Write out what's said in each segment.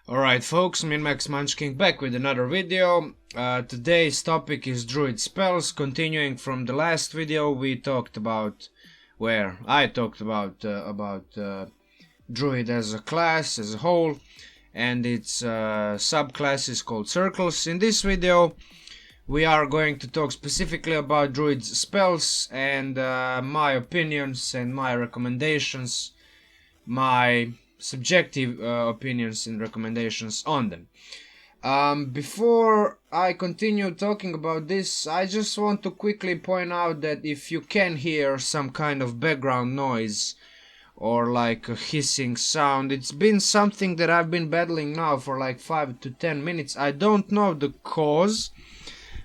Alright folks, me and Max Munchkin back with another video. Today's topic is Druid spells. Continuing from the last video, we talked about, I talked about Druid as a class, as a whole, and its subclasses called circles. In this video, we are going to talk specifically about Druid's spells and my opinions and my recommendations, my subjective opinions and recommendations on them. Before I continue talking about this, I just want to quickly point out that if you can hear some kind of background noise or like a hissing sound, it's been something that I've been battling now for like 5 to 10 minutes. I don't know the cause,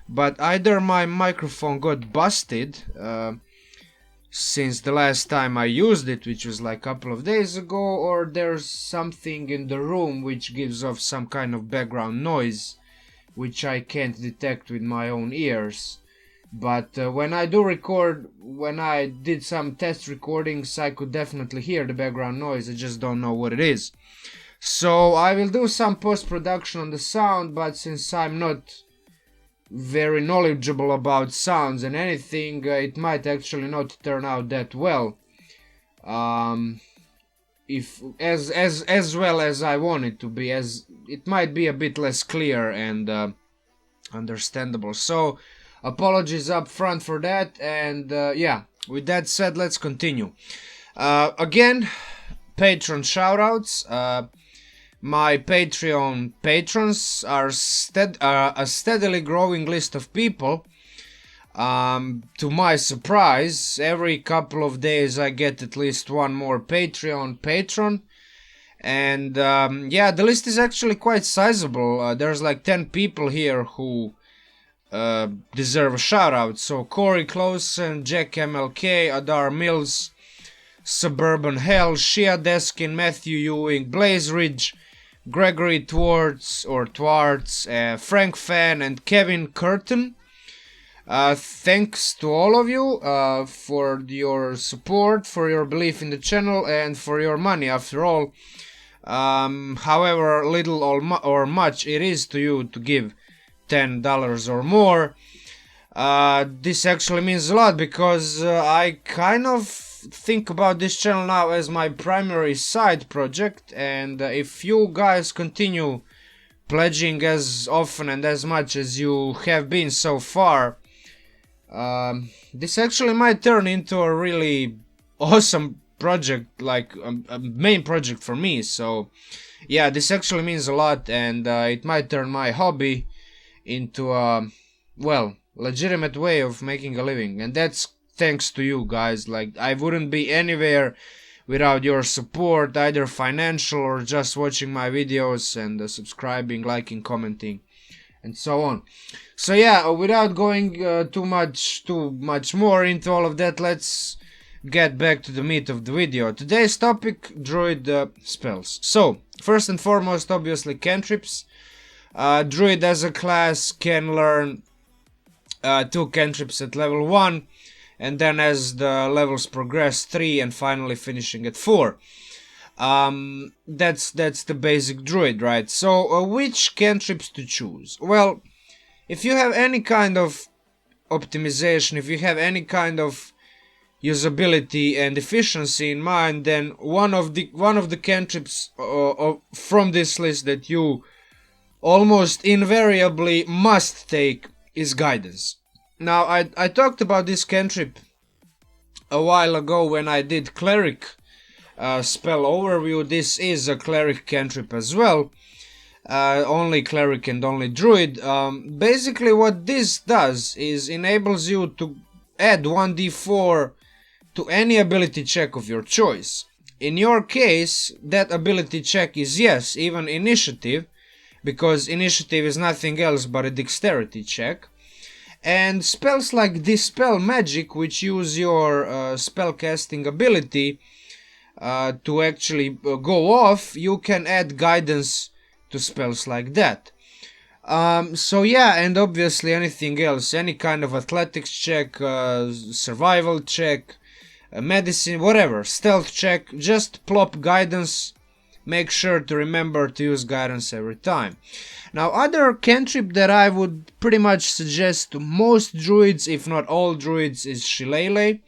but either my microphone got busted since the last time I used it, which was like a couple of days ago, or there's something in the room which gives off some kind of background noise which I can't detect with my own ears. But when I do record, when I did some test recordings, I could definitely hear the background noise. I just don't know what it is. So I will do some post-production on the sound, but since I'm not very knowledgeable about sounds and anything, it might actually not turn out that well, if as well as I want it to be, as it might be a bit less clear and understandable. So apologies up front for that, and yeah, with that said, let's continue. Again, patron shoutouts. My Patreon patrons are a steadily growing list of people. To my surprise, every couple of days I get at least one more Patreon patron. And yeah, the list is actually quite sizable. There's like 10 people here who deserve a shout out. So Cory Clausen, Jakmlk, Adar Millz, Suburban Hell, Shea Deskin, Matthew Ewing, Blaze Ridge, Gregory Twarz or Twarz, Frank Fan, and Kevin Kurten. Thanks to all of you for your support, for your belief in the channel, and for your money. After all, however little or much it is to you to give $10 or more, this actually means a lot, because I kind of think about this channel now as my primary side project, and if you guys continue pledging as often and as much as you have been so far, this actually might turn into a really awesome project, like a main project for me. So yeah, this actually means a lot, and it might turn my hobby into a, well, legitimate way of making a living, and that's thanks to you guys. Like, I wouldn't be anywhere without your support, either financial or just watching my videos and subscribing, liking, commenting, and so on. So yeah, without going too much more into all of that, let's get back to the meat of the video. Today's topic: Druid spells. So first and foremost, obviously, cantrips. Druid as a class can learn 2 cantrips at level 1, and then as the levels progress, 3, and finally finishing at 4. That's the basic Druid, right? So which cantrips to choose? Well, if you have any kind of optimization, if you have any kind of usability and efficiency in mind, then one of the cantrips from this list that you almost invariably must take is guidance. Now, I talked about this cantrip a while ago when I did cleric spell overview. This is a cleric cantrip as well, only cleric and only druid. Basically what this does is enables you to add 1d4 to any ability check of your choice. In your case, that ability check is, yes, even initiative, because initiative is nothing else but a dexterity check. And spells like Dispel Magic, which use your spellcasting ability to actually go off, you can add guidance to spells like that. So yeah, and obviously anything else, any kind of athletics check, survival check, medicine, whatever, stealth check, just plop guidance make sure to remember to use guidance every time. Now, other cantrip that I would pretty much suggest to most druids, if not all druids, is Shillelagh.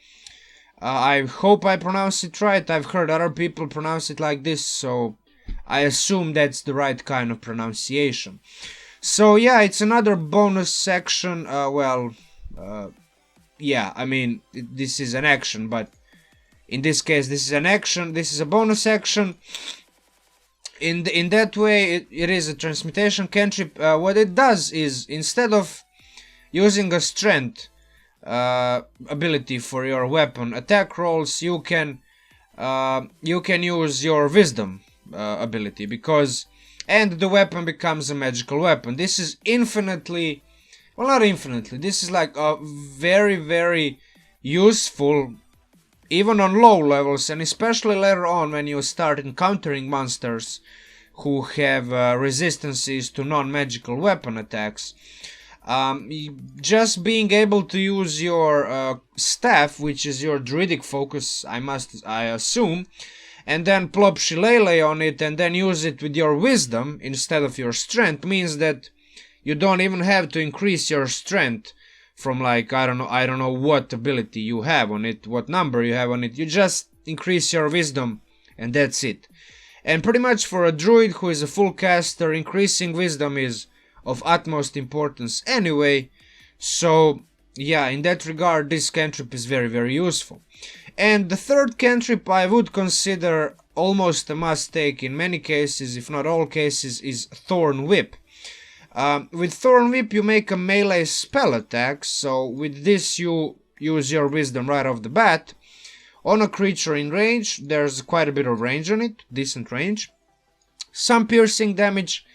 I hope I pronounce it right. I've heard other people pronounce it like this, so I assume that's the right kind of pronunciation. So yeah, it's another bonus section. Yeah, I mean, this is an action, but in this case, this is an action. This is a bonus action. In that way, it is a transmutation cantrip. What it does is, instead of using a strength ability for your weapon attack rolls, you can use your wisdom ability, and the weapon becomes a magical weapon. This is infinitely, well, not infinitely, this is like a very, very useful, even on low levels, and especially later on when you start encountering monsters who have resistances to non-magical weapon attacks. Just being able to use your staff, which is your druidic focus, I assume, and then plop Shillelagh on it and then use it with your wisdom instead of your strength, means that you don't even have to increase your strength from, like, I don't know what ability you have on it, what number you have on it. You just increase your wisdom and that's it. And pretty much for a druid who is a full caster, increasing wisdom is of utmost importance anyway. So yeah, in that regard, this cantrip is very, very useful. And the third cantrip I would consider almost a must take in many cases, if not all cases, is Thorn Whip. With Thorn Whip you make a melee spell attack, so with this you use your wisdom right off the bat. On a creature in range, there's quite a bit of range on it, decent range. Some piercing damage,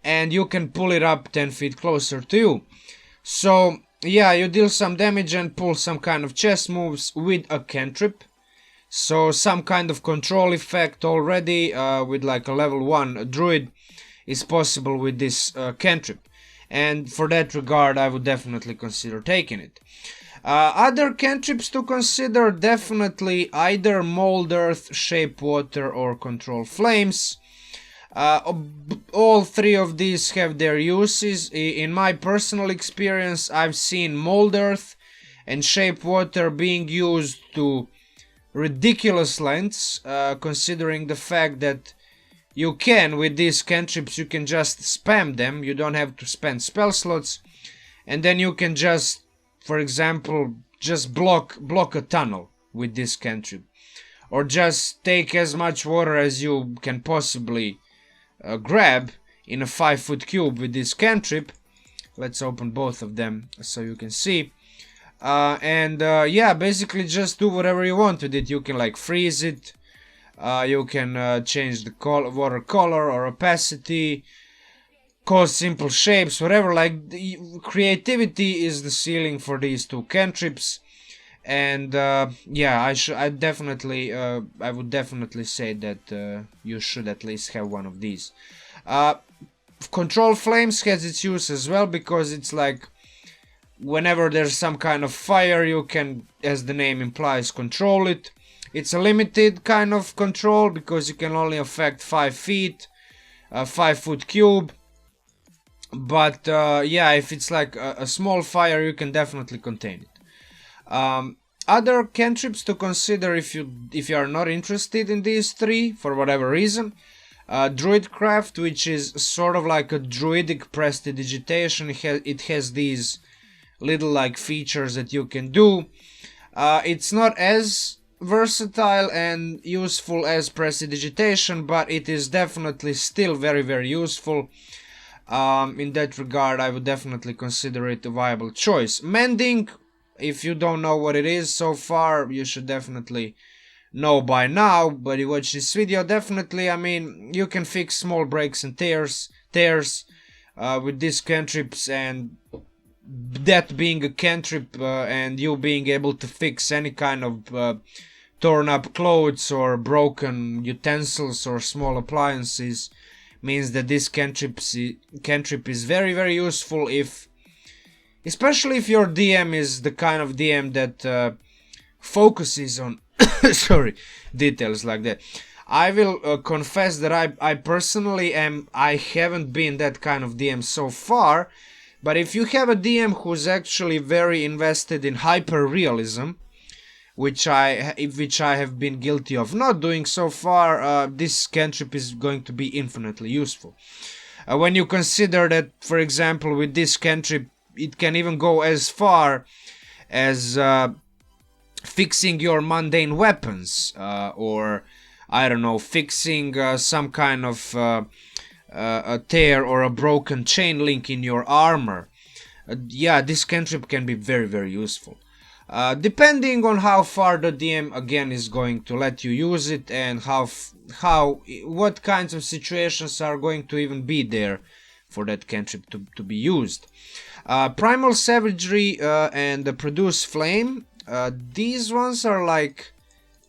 and you can pull it up 10 feet closer to you. So yeah, you deal some damage and pull some kind of chess moves with a cantrip. So some kind of control effect already with like a level 1 druid is possible with this cantrip. And for that regard, I would definitely consider taking it. Other cantrips to consider, definitely either Mold Earth, Shape Water, or Control Flames. All three of these have their uses. In my personal experience, I've seen Mold Earth and Shape Water being used to ridiculous lengths, considering the fact that you can, with these cantrips, you can just spam them. You don't have to spend spell slots, and then you can just, for example, just block a tunnel with this cantrip, or just take as much water as you can possibly grab in a 5-foot cube with this cantrip. Let's open both of them so you can see. Yeah, basically just do whatever you want with it. You can like freeze it, you can change the water color or opacity, cause simple shapes, whatever. Like, the creativity is the ceiling for these two cantrips. And yeah, I would definitely say that you should at least have one of these. Control Flames has its use as well, because it's like whenever there's some kind of fire, you can, as the name implies, control it. It's a limited kind of control because you can only affect 5 feet, 5-foot cube. But yeah, if it's like a small fire, you can definitely contain it. Other cantrips to consider if you are not interested in these three for whatever reason. Druidcraft, which is sort of like a druidic prestidigitation. It has these little like features that you can do. It's not as versatile and useful as prestidigitation, but it is definitely still very, very useful. In that regard, I would definitely consider it a viable choice. Mending, if you don't know what it is so far, you should definitely know by now, but you watch this video, definitely, I mean, you can fix small breaks and tears with these cantrips, and that being a cantrip and you being able to fix any kind of torn up clothes or broken utensils or small appliances means that this cantrip is very, very useful, especially if your DM is the kind of DM that focuses on sorry, details like that. I will confess that I personally I haven't been that kind of DM so far, but if you have a DM who's actually very invested in hyper-realism, which I have been guilty of not doing so far, this cantrip is going to be infinitely useful. When you consider that, for example, with this cantrip, it can even go as far as fixing your mundane weapons, or I don't know, fixing some kind of a tear or a broken chain link in your armor. Yeah, this cantrip can be very, very useful. Depending on how far the DM again is going to let you use it, and what kinds of situations are going to even be there for that cantrip to be used. Primal Savagery and the Produce Flame, these ones are like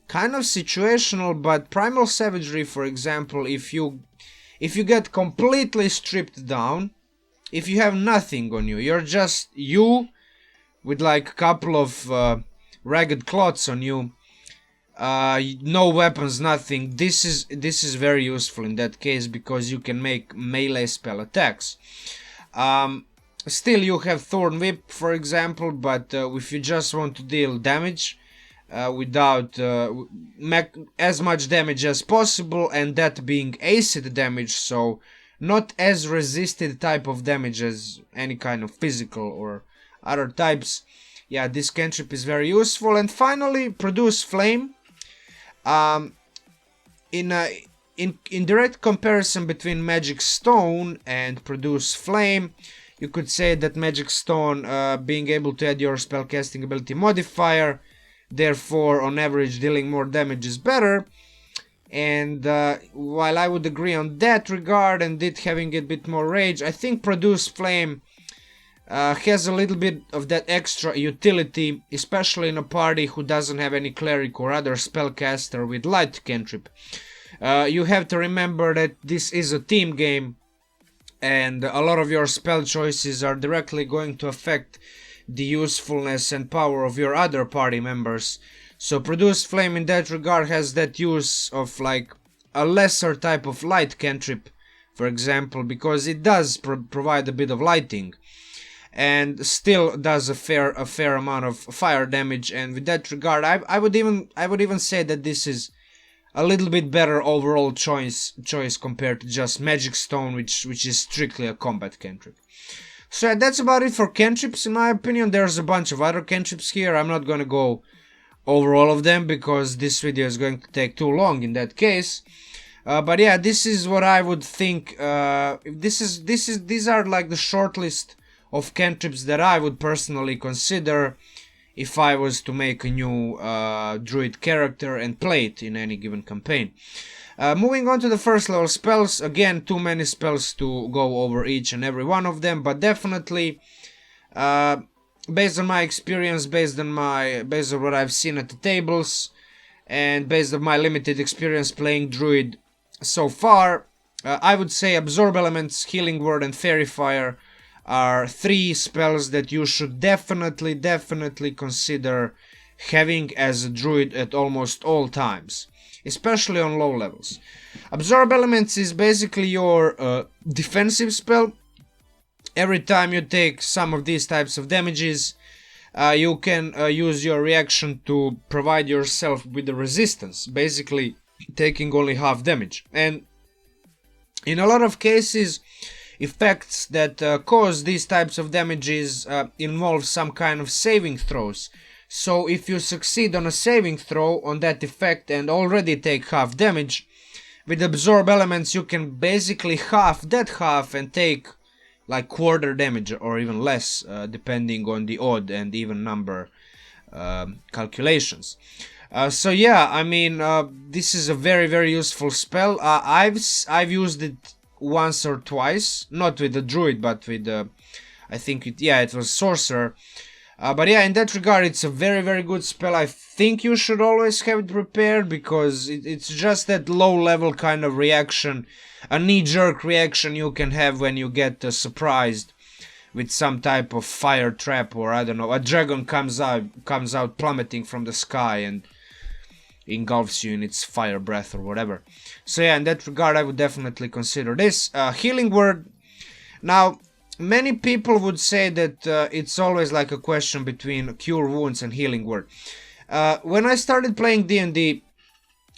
kind of situational, but Primal Savagery, for example, if you get completely stripped down, if you have nothing on you, you're just you with like a couple of ragged cloths on you, no weapons, nothing. This is very useful in that case, because you can make melee spell attacks. Still, you have Thorn Whip, for example, but if you just want to deal damage without as much damage as possible, and that being acid damage, so not as resisted type of damage as any kind of physical or other types, yeah, this cantrip is very useful. And finally, Produce Flame. In direct comparison between Magic Stone and Produce Flame, you could say that Magic Stone, being able to add your spellcasting ability modifier, therefore on average dealing more damage, is better. And while I would agree on that regard, and it having a bit more rage, I think Produce Flame has a little bit of that extra utility, especially in a party who doesn't have any cleric or other spellcaster with light cantrip. You have to remember that this is a team game, and a lot of your spell choices are directly going to affect the usefulness and power of your other party members. So Produce Flame in that regard has that use of like a lesser type of light cantrip, for example, because it does provide a bit of lighting, and still does a fair amount of fire damage. And with that regard, I would even say that this is a little bit better overall choice compared to just Magic Stone, which is strictly a combat cantrip. So that's about it for cantrips, in my opinion. There's a bunch of other cantrips here. I'm not gonna go over all of them because this video is going to take too long in that case. But yeah, this is what I would think. These are like the short list of cantrips that I would personally consider if I was to make a new Druid character and play it in any given campaign. Moving on to the first level spells, again, too many spells to go over each and every one of them, but definitely, based on my experience, based on what I've seen at the tables, and based on my limited experience playing Druid so far, I would say Absorb Elements, Healing Word, and Fairy Fire are three spells that you should definitely consider having as a Druid at almost all times, especially on low levels. Absorb Elements is basically your defensive spell. Every time you take some of these types of damages, you can use your reaction to provide yourself with the resistance, basically taking only half damage. And in a lot of cases, effects that cause these types of damages involve some kind of saving throws. So if you succeed on a saving throw on that effect and already take half damage, with Absorb Elements you can basically half that half and take like quarter damage or even less, depending on the odd and even number calculations. So yeah, I mean, this is a very useful spell. I've used it once or twice, not with the Druid, but with I think it was Sorcerer. But yeah, in that regard, it's a very good spell. I think you should always have it prepared, because it's just that low-level kind of reaction, a knee-jerk reaction you can have when you get surprised with some type of fire trap, or I don't know, a dragon comes out plummeting from the sky, and engulfs you in its fire breath or whatever. So yeah, in that regard I would definitely consider this. Healing word. Now, many people would say that it's always like a question between cure wounds and healing word. When I started playing D&D,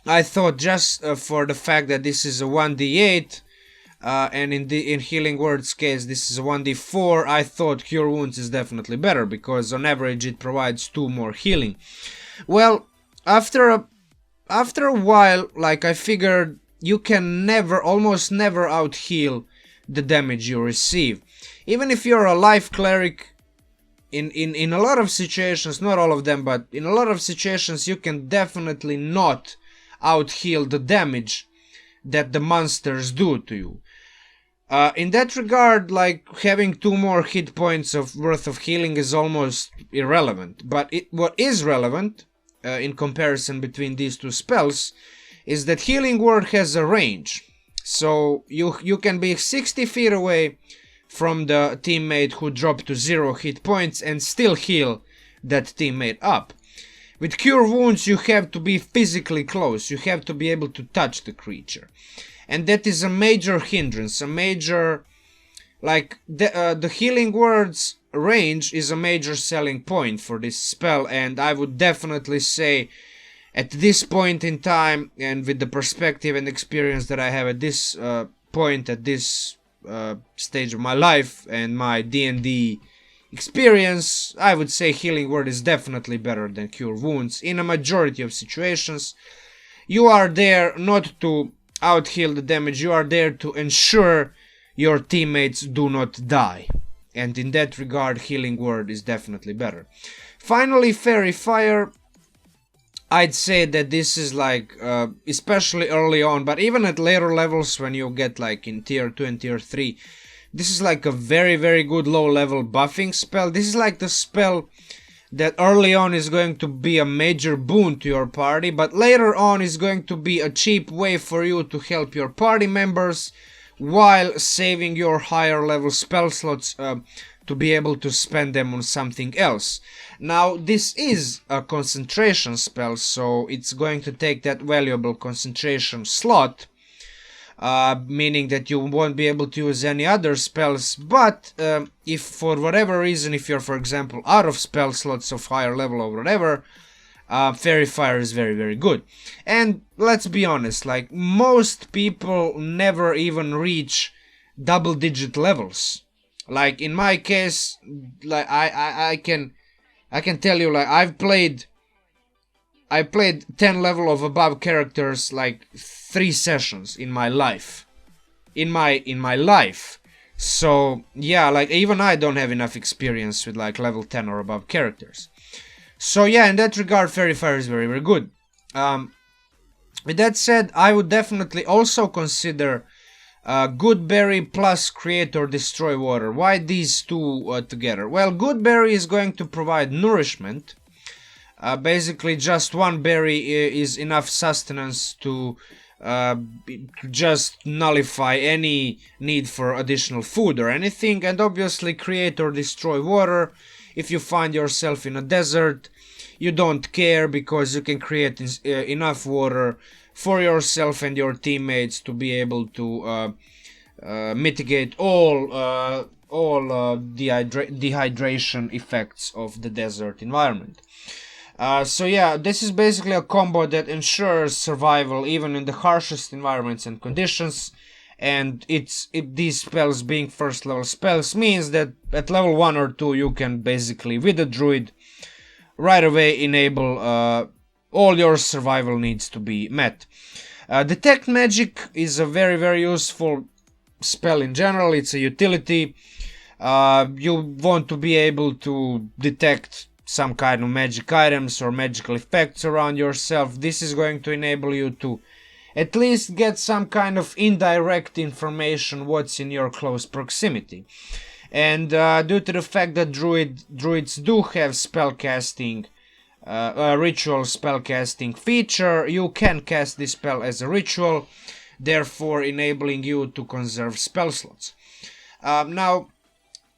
I thought just for the fact that this is a 1d8, and in healing word's case this is a 1d4, I thought cure wounds is definitely better because on average it provides 2 more healing. Well, after a while, like, I figured you can almost never out heal the damage you receive. Even if you're a life cleric, in a lot of situations, not all of them, but in a lot of situations you can definitely not out heal the damage that the monsters do to you. In that regard, like, having 2 more hit points worth of healing is almost irrelevant. But what is relevant in comparison between these 2 spells is that healing word has a range. So you can be 60 feet away from the teammate who dropped to 0 hit points and still heal that teammate up. With cure wounds you have to be physically close, you have to be able to touch the creature. And that is a major hindrance, a major, like, the healing word's range is a major selling point for this spell, and I would definitely say at this point in time, and with the perspective and experience that I have at this point, at this stage of my life and my D&D experience, I would say healing word is definitely better than cure wounds in a majority of situations. You are there not to out heal the damage, you are there to ensure your teammates do not die, and in that regard healing word is definitely better. Finally, fairy fire. I'd say that this is like, especially early on, but even at later levels when you get like in tier 2 and tier 3, this is like a very, very good low level buffing spell. This is like the spell that early on is going to be a major boon to your party, but later on is going to be a cheap way for you to help your party members while saving your higher level spell slots to be able to spend them on something else. Now, this is a concentration spell, so it's going to take that valuable concentration slot, meaning that you won't be able to use any other spells. But if for whatever reason, if you're, for example, out of spell slots of higher level or whatever, fairy fire is very, very good. And let's be honest, like, most people never even reach double-digit levels. Like, in my case, like, I can tell you, like, I played 10 level of above characters like 3 sessions in my life. In my life. So yeah, like, even I don't have enough experience with like level 10 or above characters. So yeah, in that regard fairy fire is very, very good. With that said, I would definitely also consider Good Berry plus Create or Destroy Water. Why these 2 together? Well, Good Berry is going to provide nourishment. Basically, just 1 berry is enough sustenance to just nullify any need for additional food or anything. And obviously, Create or Destroy Water. If you find yourself in a desert, you don't care because you can create enough water for yourself and your teammates to be able to mitigate all dehydration effects of the desert environment. So yeah, this is basically a combo that ensures survival even in the harshest environments and conditions. And these spells being first level spells means that at level 1 or 2 you can basically, with a druid, right away enable all your survival needs to be met. Detect Magic is a very, very useful spell in general. It's a utility. You want to be able to detect some kind of magic items or magical effects around yourself. This is going to enable you to at least get some kind of indirect information what's in your close proximity. And due to the fact that druids do have spellcasting, ritual spellcasting feature, you can cast this spell as a ritual, therefore enabling you to conserve spell slots. Now,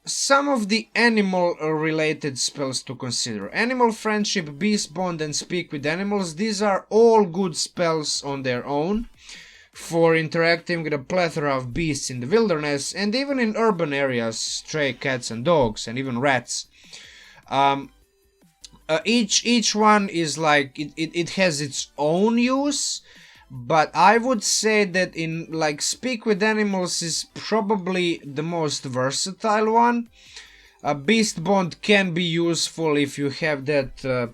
some of the animal related spells to consider. Animal Friendship, Beast Bond, and Speak with Animals. These are all good spells on their own for interacting with a plethora of beasts in the wilderness and even in urban areas, stray cats and dogs and even rats. Each one is like it has its own use, but I would say that in like Speak with Animals is probably the most versatile one. Beast Bond can be useful if you have that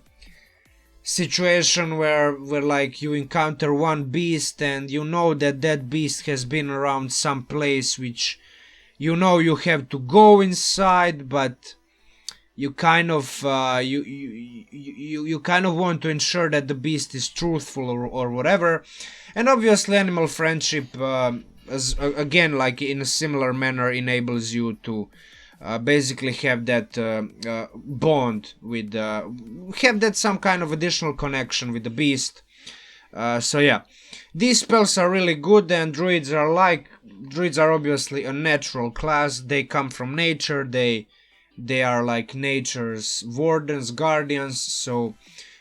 situation where like you encounter one beast and you know that that beast has been around some place which you know you have to go inside, but you kind of you kind of want to ensure that the beast is truthful or whatever. And obviously Animal Friendship again, like in a similar manner, enables you to basically have that bond with have that some kind of additional connection with the beast. So yeah, these spells are really good, and druids are obviously a natural class. They come from nature, they are like nature's wardens, guardians, so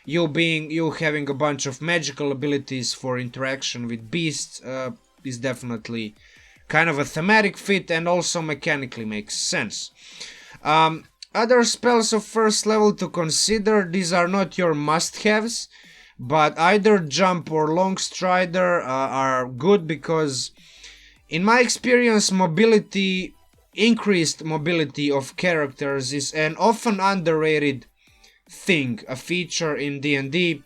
you having a bunch of magical abilities for interaction with beasts is definitely kind of a thematic fit, and also mechanically makes sense. Other spells of first level to consider, these are not your must-haves, but either Jump or Long Strider are good because in my experience increased mobility of characters is an often underrated thing, a feature in D&D,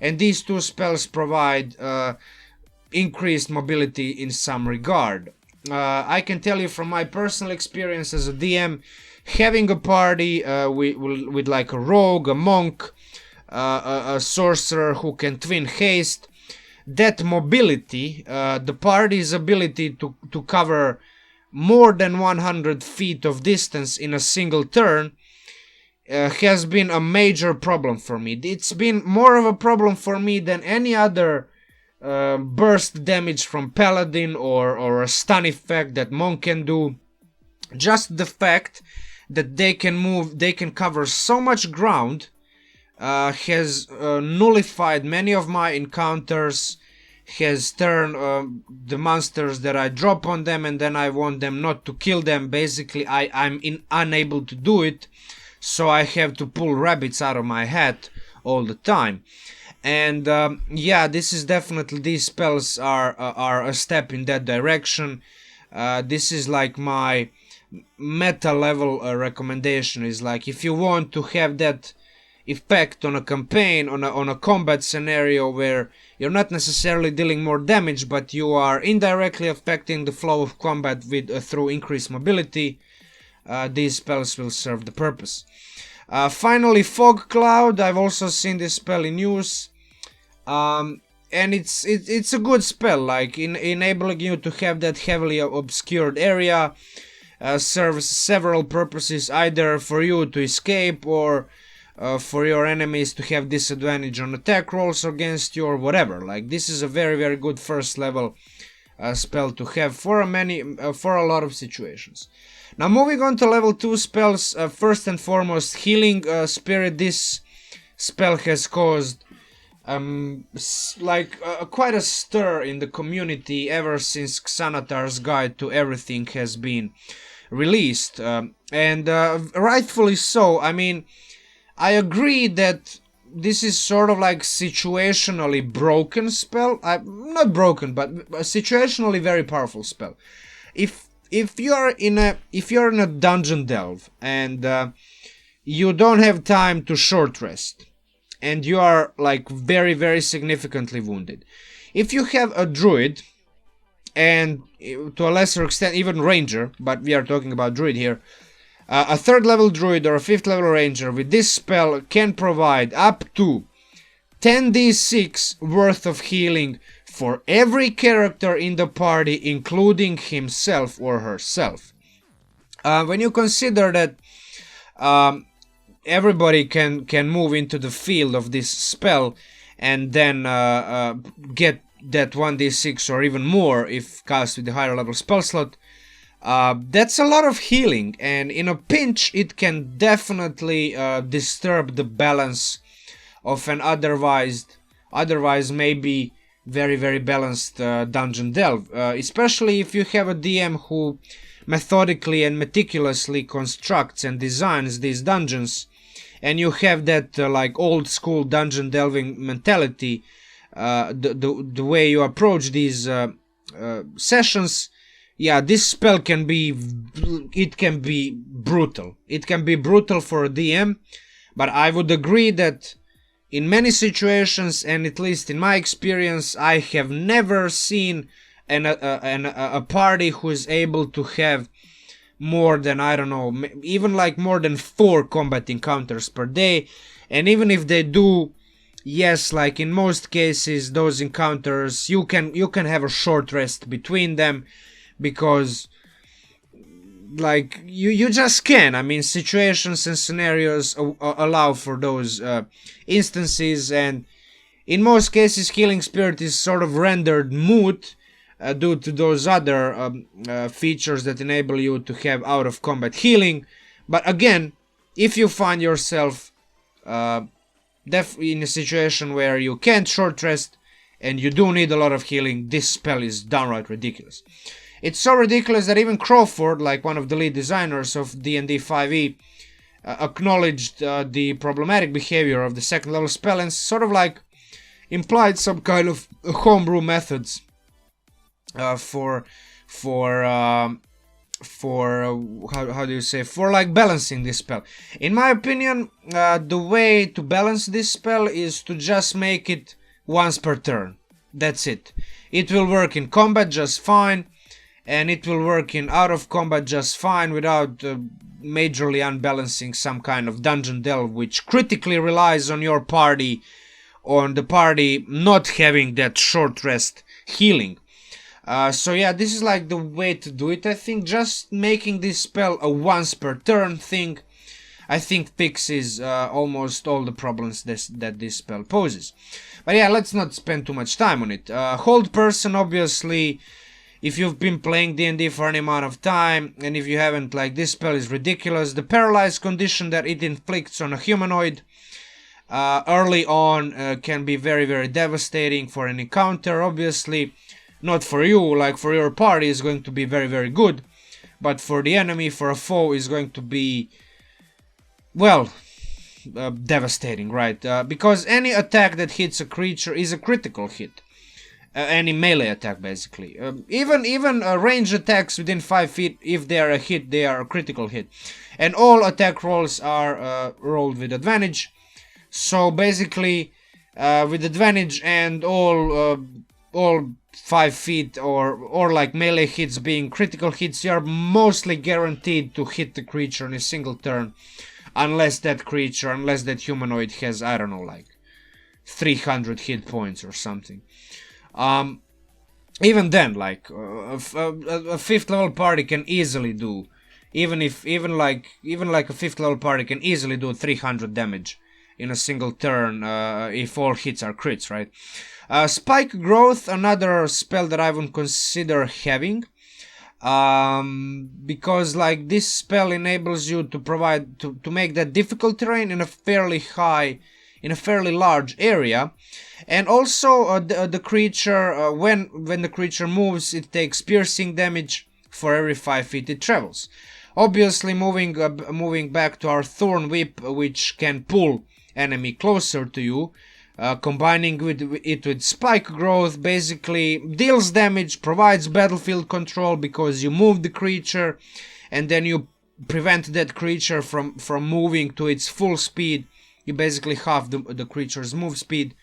and these two spells provide increased mobility in some regard. I can tell you from my personal experience as a DM, having a party with like a rogue, a monk, a sorcerer who can twin haste, that mobility, the party's ability to cover more than 100 feet of distance in a single turn has been a major problem for me. It's been more of a problem for me than any other burst damage from Paladin or a stun effect that Monk can do. Just the fact that they can cover so much ground has nullified many of my encounters, has turned the monsters that I drop on them and then I want them not to kill them. Basically, I'm unable to do it, so I have to pull rabbits out of my hat all the time. And yeah, this is definitely, these spells are a step in that direction. This is like my meta level recommendation, is like if you want to have that effect on a campaign, on a combat scenario where you're not necessarily dealing more damage, but you are indirectly affecting the flow of combat with through increased mobility, these spells will serve the purpose. Finally, Fog Cloud. I've also seen this spell in use, and it's a good spell, like enabling you to have that heavily obscured area. Serves several purposes, either for you to escape or for your enemies to have disadvantage on attack rolls against you or whatever. Like, this is a very, very good first level spell to have for a lot of situations. Now, moving on to level 2 spells, first and foremost, Healing Spirit. This spell has caused quite a stir in the community ever since Xanatar's Guide to Everything has been released, and rightfully so. I mean, I agree that this is sort of like situationally broken spell. Not broken, but a situationally very powerful spell. If you're in a dungeon delve and you don't have time to short rest, and you are like very, very significantly wounded, if you have a druid, and to a lesser extent even ranger, but we are talking about druid here, a 3rd level druid or a 5th level ranger with this spell can provide up to 10d6 worth of healing for every character in the party, including himself or herself. When you consider that everybody can move into the field of this spell and then get that 1d6 or even more if cast with the higher level spell slot, That's a lot of healing, and in a pinch it can definitely disturb the balance of an otherwise maybe very very balanced dungeon delve, especially if you have a DM who methodically and meticulously constructs and designs these dungeons, and you have that like old school dungeon delving mentality, the way you approach these sessions. Yeah, this spell can be brutal. It can be brutal for a DM, but I would agree that in many situations, and at least in my experience, I have never seen a party who is able to have more than, I don't know, even like more than 4 combat encounters per day. And even if they do, yes, like in most cases, those encounters, you can have a short rest between them, because like you just can. I mean, situations and scenarios allow for those instances, and in most cases healing spirit is sort of rendered moot due to those other features that enable you to have out of combat healing. But again, if you find yourself in a situation where you can't short rest and you do need a lot of healing, this spell is downright ridiculous. It's so ridiculous that even Crawford, like one of the lead designers of D&D 5e, acknowledged the problematic behavior of the second level spell and sort of like implied some kind of homebrew methods for how do you say, for like balancing this spell. In my opinion, the way to balance this spell is to just make it once per turn. That's it. It will work in combat just fine, and it will work in out of combat just fine without majorly unbalancing some kind of dungeon delve, which critically relies on your party, on the party not having that short rest healing. So yeah, this is like the way to do it. I think just making this spell a once per turn thing, I think fixes almost all the problems that this spell poses. But yeah, let's not spend too much time on it. Hold person, obviously, if you've been playing D&D for any amount of time, and if you haven't, like, this spell is ridiculous. The paralyzed condition that it inflicts on a humanoid early on can be very, very devastating for an encounter. Obviously, not for you, like for your party is going to be very, very good, but for the enemy, for a foe, is going to be, well, devastating, right? Because any attack that hits a creature is a critical hit. Any melee attack, basically. Even ranged attacks within 5 feet, if they are a hit, they are a critical hit. And all attack rolls are rolled with advantage. So basically, with advantage and all 5 feet or like melee hits being critical hits, you are mostly guaranteed to hit the creature in a single turn, unless that humanoid has, I don't know, like 300 hit points or something. Even then, like a 5th level party can easily do, even like a 5th level party can easily do 300 damage in a single turn if all hits are crits, right? Spike growth, another spell that I would consider having, because like this spell enables you to make that difficult terrain in a fairly large area. And also the creature, when the creature moves, it takes piercing damage for every 5 feet it travels. Obviously, moving back to our Thorn Whip, which can pull enemy closer to you, combining it with Spike Growth, basically deals damage, provides battlefield control because you move the creature, and then you prevent that creature from moving to its full speed. You basically halve the creature's move speed.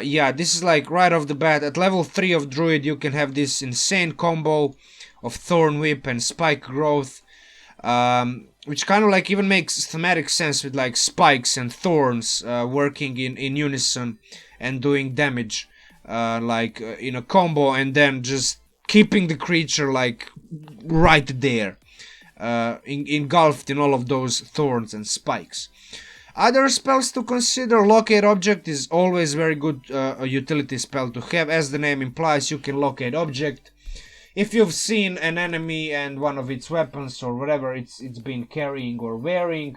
Yeah, this is like right off the bat. At level 3 of Druid, you can have this insane combo of Thorn Whip and Spike Growth, which kind of like even makes thematic sense with like spikes and thorns working in unison and doing damage in a combo, and then just keeping the creature like right there, engulfed in all of those thorns and spikes. Other spells to consider: Locate Object is always very good a utility spell to have. As the name implies, you can locate object. if you've seen an enemy and one of its weapons or whatever it's been carrying or wearing,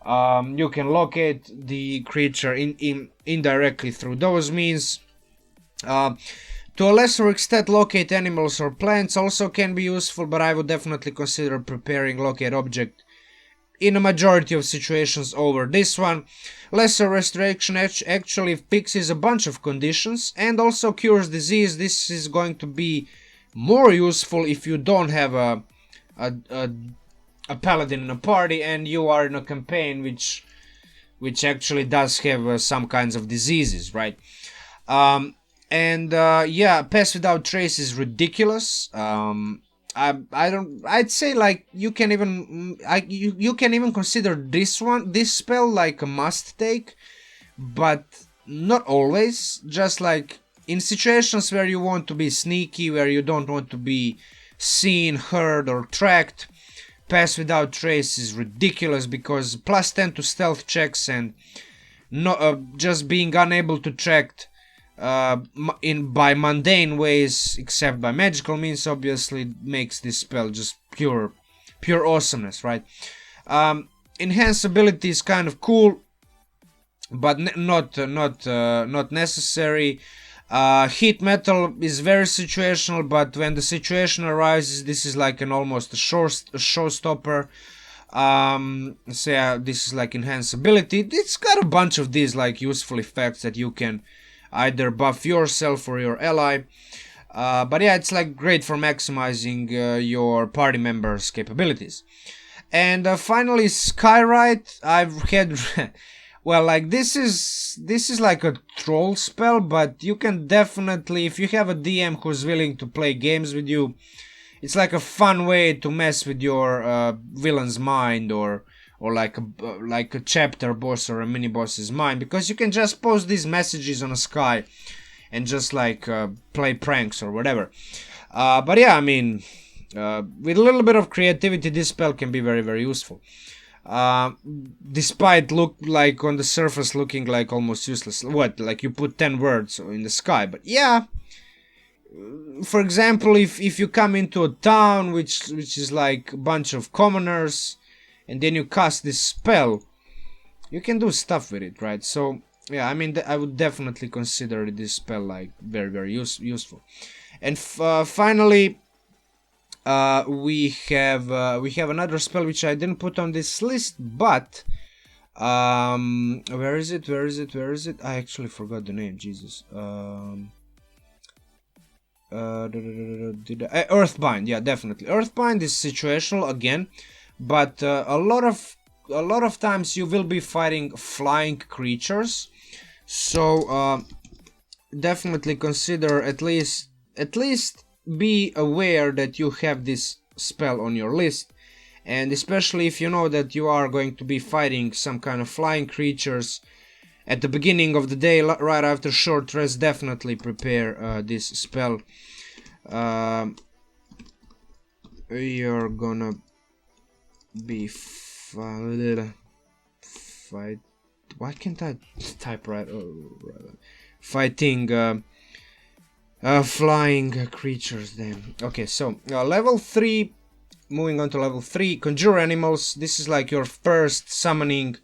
you can locate the creature indirectly through those means. To a lesser extent, locate animals or plants also can be useful, but I would definitely consider preparing locate object in a majority of situations over this one. Lesser restoration actually fixes a bunch of conditions and also cures disease. This is going to be more useful if you don't have a paladin in a party and you are in a campaign which actually does have some kinds of diseases, right? Yeah, pass without trace is ridiculous. I'd say like you can even consider this spell like a must take, but not always. Just like in situations where you want to be sneaky, where you don't want to be seen, heard, or tracked, pass without trace is ridiculous because +10 to stealth checks and just being unable to track by mundane ways, except by magical means, obviously makes this spell just pure awesomeness, right? Enhanced ability is kind of cool, but not necessary. Heat metal is very situational, but when the situation arises, this is like an almost a showstopper. So yeah, this is like enhanced ability. It's got a bunch of these like useful effects that you can either buff yourself or your ally. But yeah, it's like great for maximizing your party members' capabilities. And finally, Skywrite. I've had well, like this is like a troll spell, but you can definitely, if you have a DM who's willing to play games with you, it's like a fun way to mess with your villain's mind or like a chapter boss or a mini boss's mind, because you can just post these messages on a sky and just like play pranks or whatever. But yeah, I mean, with a little bit of creativity, this spell can be very, very useful. Despite look like on the surface looking like almost useless. What, like you put 10 words in the sky? But yeah, for example, if you come into a town which is like a bunch of commoners, and then you cast this spell, you can do stuff with it, right? So yeah, I mean, I would definitely consider this spell like very, very useful. And finally, we have another spell which I didn't put on this list, but where is it? I actually forgot the name. Jesus. Earthbind. Yeah, definitely. Earthbind is situational again, but a lot of times you will be fighting flying creatures, so definitely consider at least be aware that you have this spell on your list, and especially if you know that you are going to be fighting some kind of flying creatures at the beginning of the day, right after short rest, definitely prepare this spell. You're gonna be fight. Why can't I type right? Fighting flying creatures. Then okay, so level 3. Moving on to level 3, conjure animals. This is like your first summoning,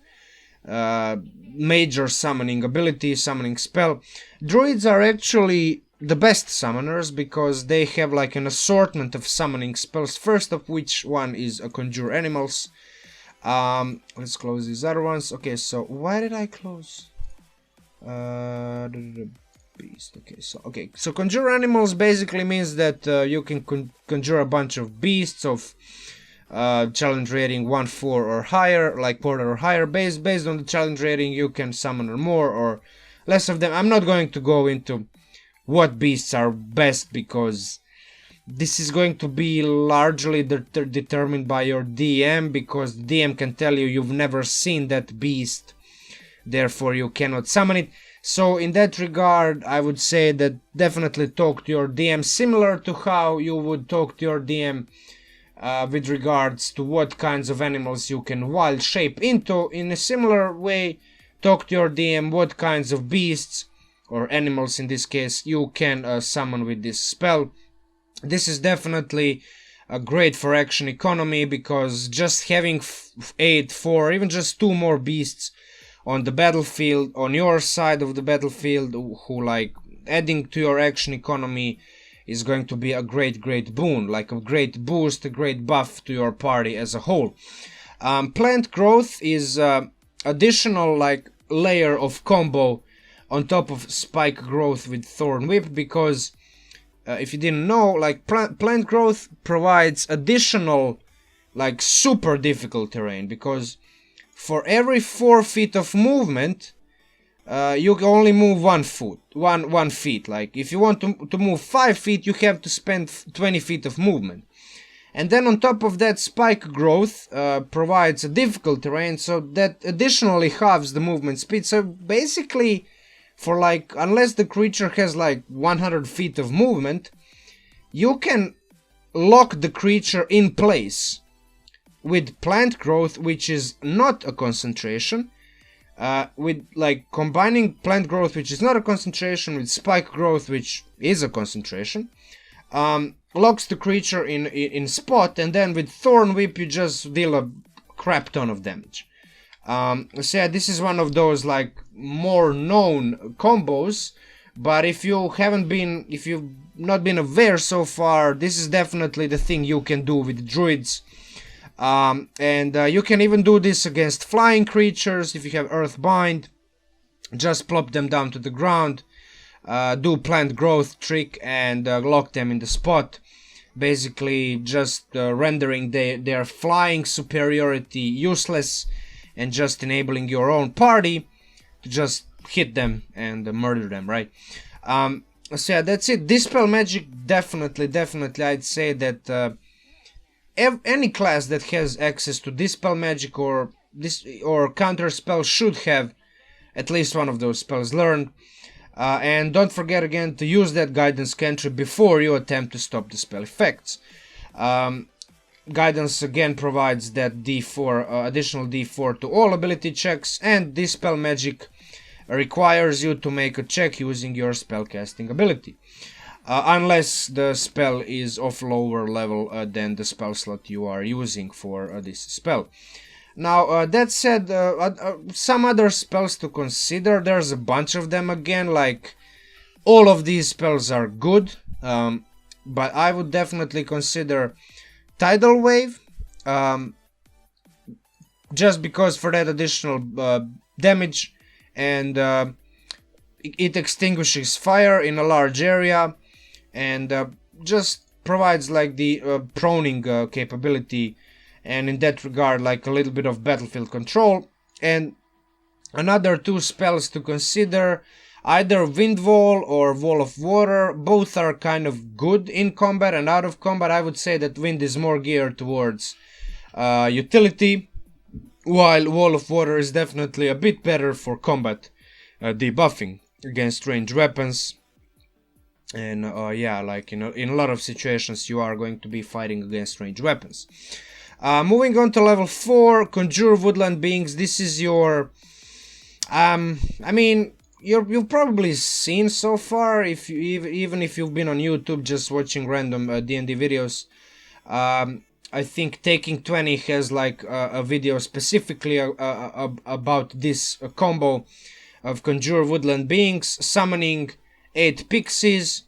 major summoning ability, summoning spell. Druids are actually the best summoners because they have like an assortment of summoning spells, first of which one is a conjure animals. Let's close these other ones. Okay, so why did I close the beast? Okay, so conjure animals basically means that you can conjure a bunch of beasts of challenge rating 1-4 or higher, like quarter or higher. Based on the challenge rating, you can summon more or less of them. I'm not going to go into what beasts are best because this is going to be largely determined by your DM, because the DM can tell you you've never seen that beast, therefore you cannot summon it. So in that regard, I would say that definitely talk to your DM similar to how you would talk to your DM with regards to what kinds of animals you can wild shape into. In a similar way, talk to your DM what kinds of beasts, or animals in this case, you can summon with this spell. this is definitely great for action economy, because just having 8, 4, or even just 2 more beasts on the battlefield, on your side of the battlefield, who like adding to your action economy, is going to be a great boon, like a great boost, a great buff to your party as a whole. Plant growth is additional like layer of combo on top of spike growth with thorn whip, because if you didn't know, like plant growth provides additional like super difficult terrain, because for every 4 feet of movement you can only move 1 feet. Like if you want to move 5 feet, you have to spend 20 feet of movement. And then on top of that, spike growth provides a difficult terrain, so that additionally halves the movement speed. So basically, for like, unless the creature has like 100 feet of movement, you can lock the creature in place with plant growth, which is not a concentration, with like combining plant growth, which is not a concentration, with spike growth, which is a concentration, locks the creature in spot, and then with thorn whip you just deal a crap ton of damage. So yeah, this is one of those like more known combos, but if you've not been aware so far, this is definitely the thing you can do with druids. And you can even do this against flying creatures. If you have Earthbind, just plop them down to the ground, do plant growth trick, and lock them in the spot, basically just rendering their flying superiority useless, and just enabling your own party to just hit them and murder them, right? So yeah, that's it. Dispel magic, definitely I'd say that any class that has access to dispel magic or counter spell should have at least one of those spells learned. And don't forget again to use that guidance cantrip before you attempt to stop the spell effects. Guidance again provides that D4, additional D4 to all ability checks, and dispel magic requires you to make a check using your spellcasting ability. Unless the spell is of lower level than the spell slot you are using for this spell. Now, that said, some other spells to consider. There's a bunch of them again, like all of these spells are good, but I would definitely consider Tidal Wave, just because for that additional damage, and it extinguishes fire in a large area, and just provides like the proning capability, and in that regard like a little bit of battlefield control. And another 2 spells to consider, either Wind Wall or Wall of Water. Both are kind of good in combat and out of combat. I would say that Wind is more geared towards utility, while Wall of Water is definitely a bit better for combat debuffing against ranged weapons. And yeah, like in a lot of situations you are going to be fighting against ranged weapons. Moving on to level 4, Conjure Woodland Beings. This is your I mean, you've probably seen so far, if you, even if you've been on YouTube just watching random D&D videos. I think Taking 20 has like a video specifically about this combo of Conjure Woodland Beings, summoning 8 pixies,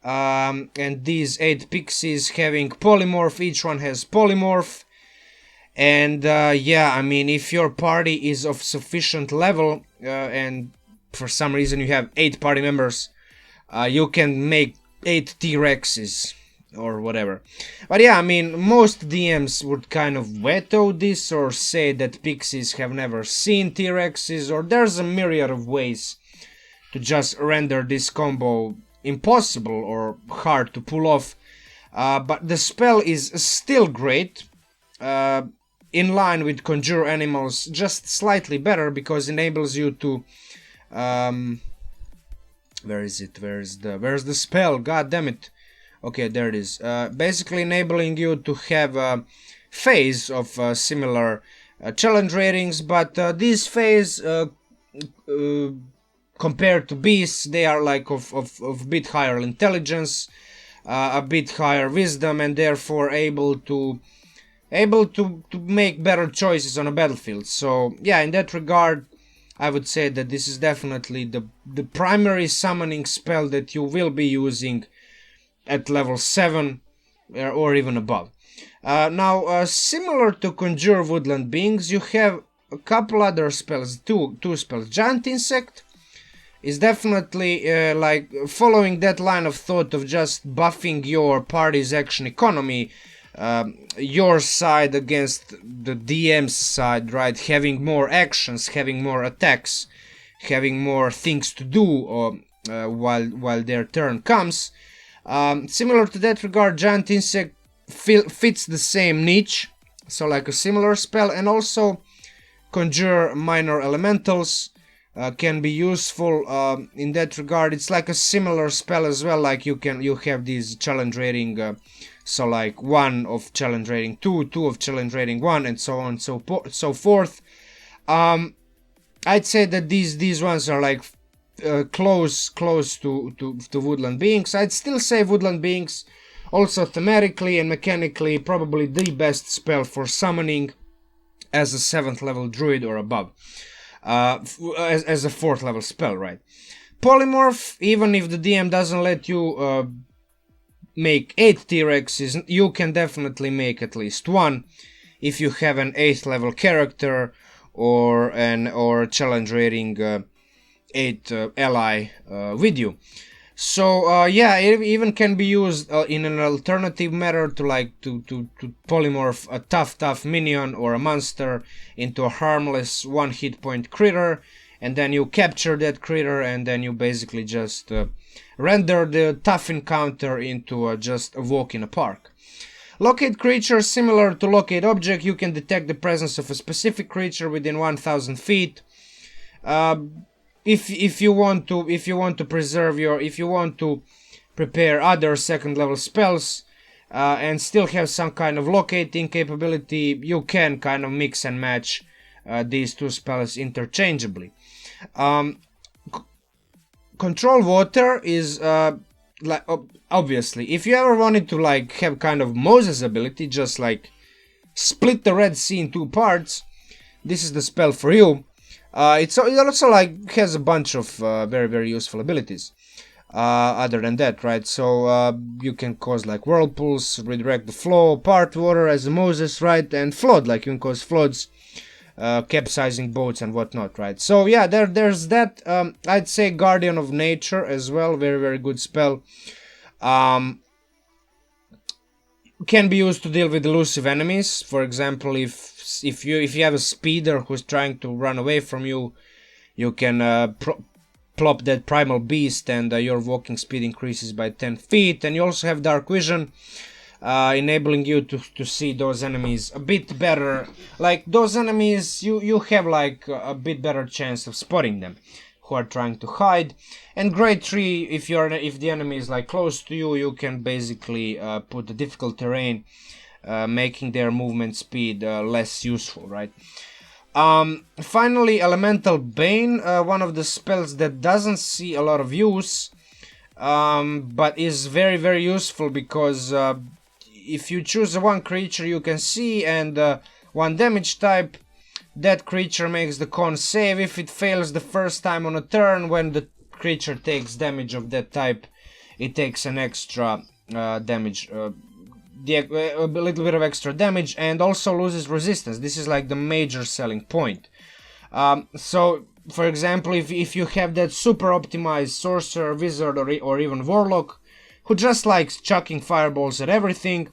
and these 8 pixies having polymorph. Each one has polymorph, and yeah, I mean, if your party is of sufficient level, and for some reason you have 8 party members, you can make 8 T-Rexes or whatever. But yeah, I mean, most DMs would kind of veto this or say that pixies have never seen T-Rexes, or there's a myriad of ways to just render this combo impossible or hard to pull off. But the spell is still great, in line with Conjure Animals, just slightly better, because it enables you to where is it? Where's the spell? God damn it. Okay, there it is. Basically enabling you to have a phase of similar challenge ratings, but these phase compared to beasts, they are like of bit higher intelligence. a bit higher wisdom, and therefore able to make better choices on a battlefield. So yeah, in that regard, I would say that this is definitely the primary summoning spell that you will be using at level 7 or even above. Now, similar to Conjure Woodland Beings, you have a couple other spells, two spells. Giant Insect is definitely like following that line of thought of just buffing your party's action economy, your side against the DM's side, right? Having more actions, having more attacks, having more things to do while their turn comes. Similar to that regard, Giant Insect fits the same niche, so like a similar spell, and also Conjure Minor Elementals can be useful in that regard. It's like a similar spell as well, like you have these challenge rating, so like 1 of challenge rating 2, 2 of challenge rating 1, and so on and so forth. I'd say that these ones are like close to Woodland Beings. I'd still say Woodland Beings, also thematically and mechanically, probably the best spell for summoning as a 7th level druid or above, as a 4th level spell, right? Polymorph, even if the DM doesn't let you make 8 T-Rexes, you can definitely make at least 1 if you have an 8th level character or a challenge rating 8 ally with you. So yeah, it even can be used in an alternative manner to polymorph a tough minion or a monster into a harmless 1 hit point critter, and then you capture that critter, and then you basically just render the tough encounter into just a walk in a park. Locate creature, similar to locate object, you can detect the presence of a specific creature within 1000 feet. If you want to preserve if you want to prepare other 2nd level spells and still have some kind of locating capability, you can kind of mix and match these 2 spells interchangeably. Control Water is like obviously, if you ever wanted to like have kind of Moses ability, just like split the Red Sea in 2 parts, this is the spell for you. It also like has a bunch of very useful abilities other than that, right? So you can cause like whirlpools, redirect the flow, part water as a Moses, right? And flood, like you can cause floods, capsizing boats and whatnot, right? So yeah, there's that. I'd say Guardian of Nature as well, very good spell. Can be used to deal with elusive enemies. For example, if you have a speeder who's trying to run away from you, you can plop that primal beast, and your walking speed increases by 10 feet. And you also have dark vision, enabling you to see those enemies a bit better. Like those enemies, you have like a bit better chance of spotting them who are trying to hide. And grade 3, if the enemy is like close to you, you can basically put the difficult terrain, making their movement speed less useful, right? Finally, Elemental Bane, one of the spells that doesn't see a lot of use, but is very useful, because if you choose one creature you can see and 1 damage type, that creature makes the con save. If it fails the first time on a turn, when the creature takes damage of that type, it takes an extra damage, a little bit of extra damage, and also loses resistance. This is like the major selling point. So, for example, if you have that super optimized sorcerer, wizard, or even warlock who just likes chucking fireballs at everything,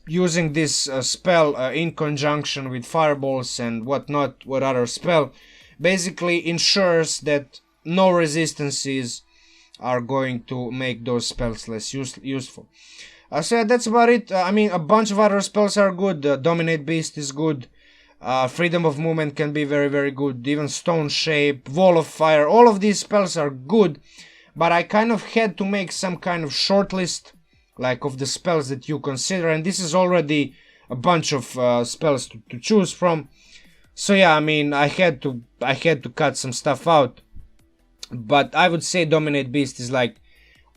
using this spell in conjunction with fireballs and what other spell basically ensures that no resistances are going to make those spells less useful. So yeah, that's about it. I mean, a bunch of other spells are good. Dominate Beast is good. Freedom of Movement can be very good. Even Stone Shape, Wall of Fire, all of these spells are good. But I kind of had to make some kind of short list, like of the spells that you consider, and this is already a bunch of spells to choose from. So yeah, I mean, I had to cut some stuff out, but I would say Dominate Beast is like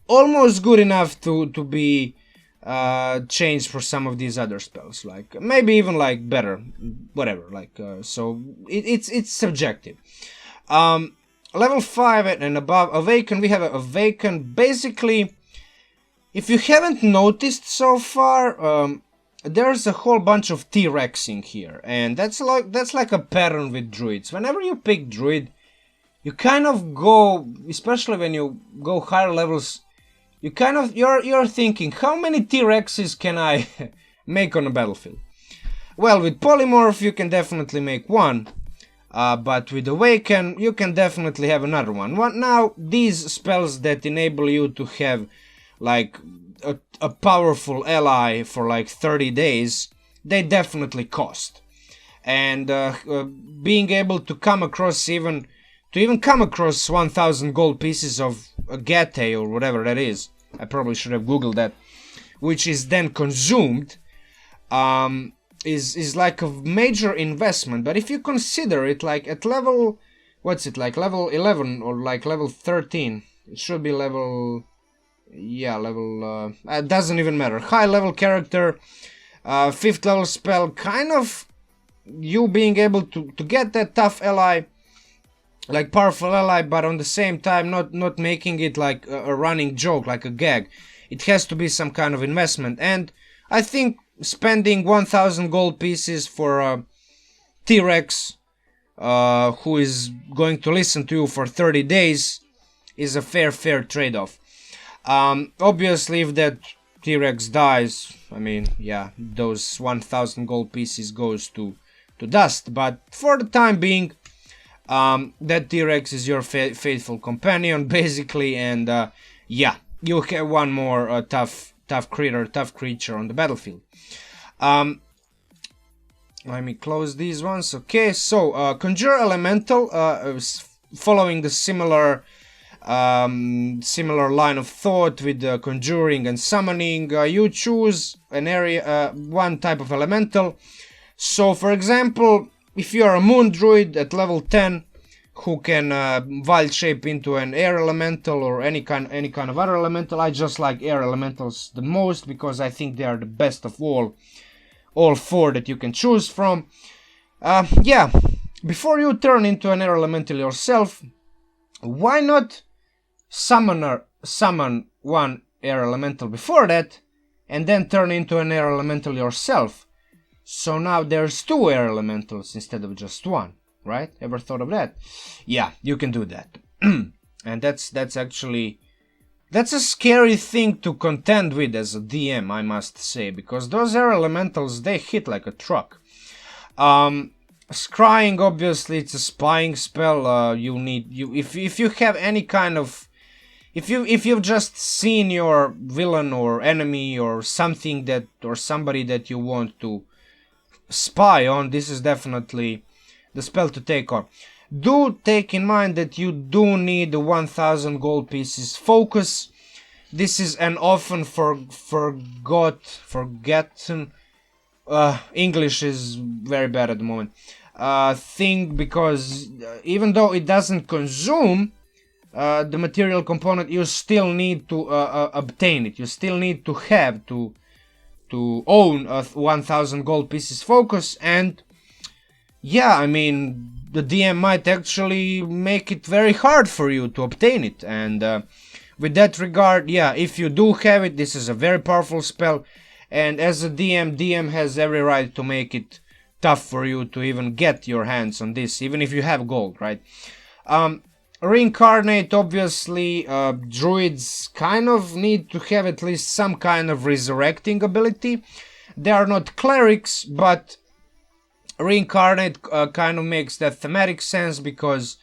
almost good enough to be changed for some of these other spells, like maybe even like better, whatever, like so it's subjective. Level 5 and above awaken, we have a awaken. Basically, if you haven't noticed so far, there's a whole bunch of T-Rexing here, and that's like a pattern with druids. Whenever you pick druid, you kind of go, especially when you go higher levels, you kind of you're thinking, how many T-Rexes can I make on a battlefield? Well, with polymorph you can definitely make one, but with awaken you can definitely have another one. Now these spells that enable you to have like a powerful ally for like 30 days, they definitely cost. And being able to come across even 1000 gold pieces of agate or whatever that is, I probably should have googled that, which is then consumed, is like a major investment. But if you consider it, like at level, what's it, like level 11 or like level 13, it should be level, yeah, level, it doesn't even matter, high level character, 5th level spell, kind of you being able to get that tough ally, like powerful ally, but on the same time not making it like a running joke, like a gag. It has to be some kind of investment, and I think spending 1000 gold pieces for a T-Rex who is going to listen to you for 30 days is a fair trade-off. Obviously, if that T-Rex dies, I mean, yeah, those 1000 gold pieces goes to dust, but for the time being, that T-Rex is your faithful companion, basically, and yeah, you have one more tough creature on the battlefield. Let me close these ones. Okay, so conjure elemental, following the similar line of thought with conjuring and summoning. You choose an area, one type of elemental. So, for example, if you are a moon druid at level 10 who can wild shape into an air elemental or any kind of other elemental, I just like air elementals the most because I think they are the best of all 4 that you can choose from. Yeah, before you turn into an air elemental yourself, why not summon one air elemental before that and then turn into an air elemental yourself? So now there's 2 air elementals instead of just 1, right? Ever thought of that? Yeah, you can do that. And that's actually, that's a scary thing to contend with as a DM, I must say, because those air elementals, they hit like a truck. Scrying, obviously, it's a spying spell. If you have any kind of, if you've just seen your villain or enemy or something that, or somebody that you want to spy on, this is definitely the spell to take on. Do take in mind that you do need the 1000 gold pieces focus. This is an often forgotten, English is very bad at the moment, thing, because even though it doesn't consume the material component, you still need to obtain it. You still need to have to own a 1000 gold pieces focus, and yeah, I mean, the DM might actually make it very hard for you to obtain it, and with that regard, yeah, if you do have it, this is a very powerful spell, and as a DM has every right to make it tough for you to even get your hands on this, even if you have gold, right? Reincarnate, obviously, druids kind of need to have at least some kind of resurrecting ability. They are not clerics, but reincarnate kind of makes that thematic sense because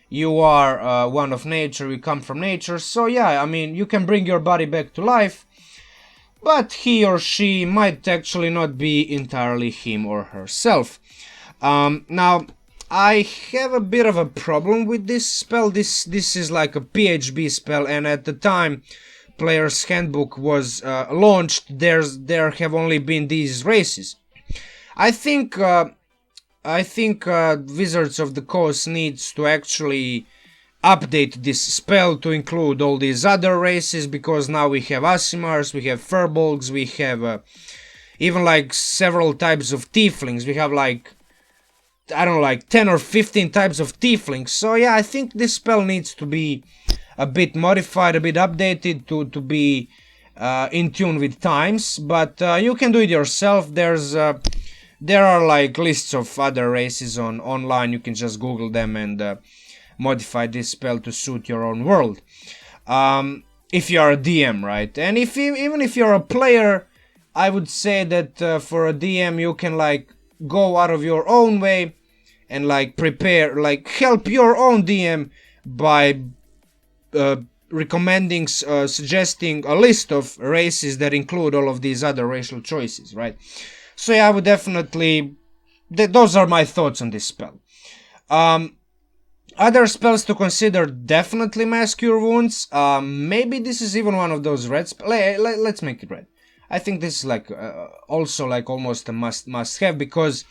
you are one of nature, you come from nature. So yeah, I mean, you can bring your body back to life, but he or she might actually not be entirely him or herself. Now, I have a bit of a problem with this spell. This is like a PHB spell, and at the time Player's Handbook was launched, there have only been these races. I think Wizards of the Coast needs to actually update this spell to include all these other races, because now we have Aasimars, we have Furbolgs, we have even like several types of tieflings. We have like, I don't know, like 10 or 15 types of tieflings. So yeah, I think this spell needs to be a bit modified, a bit updated to be in tune with times. But you can do it yourself. There are like lists of other races online. You can just Google them and modify this spell to suit your own world. If you are a DM, right? And even if you're a player, I would say that for a DM you can like go out of your own way and like prepare, like help your own DM by recommending, suggesting a list of races that include all of these other racial choices, right? So yeah, I would definitely, those are my thoughts on this spell. Other spells to consider, definitely Mass Cure Wounds. Maybe this is even one of those red spells. Let's make it red. I think this is like also like almost a must have, because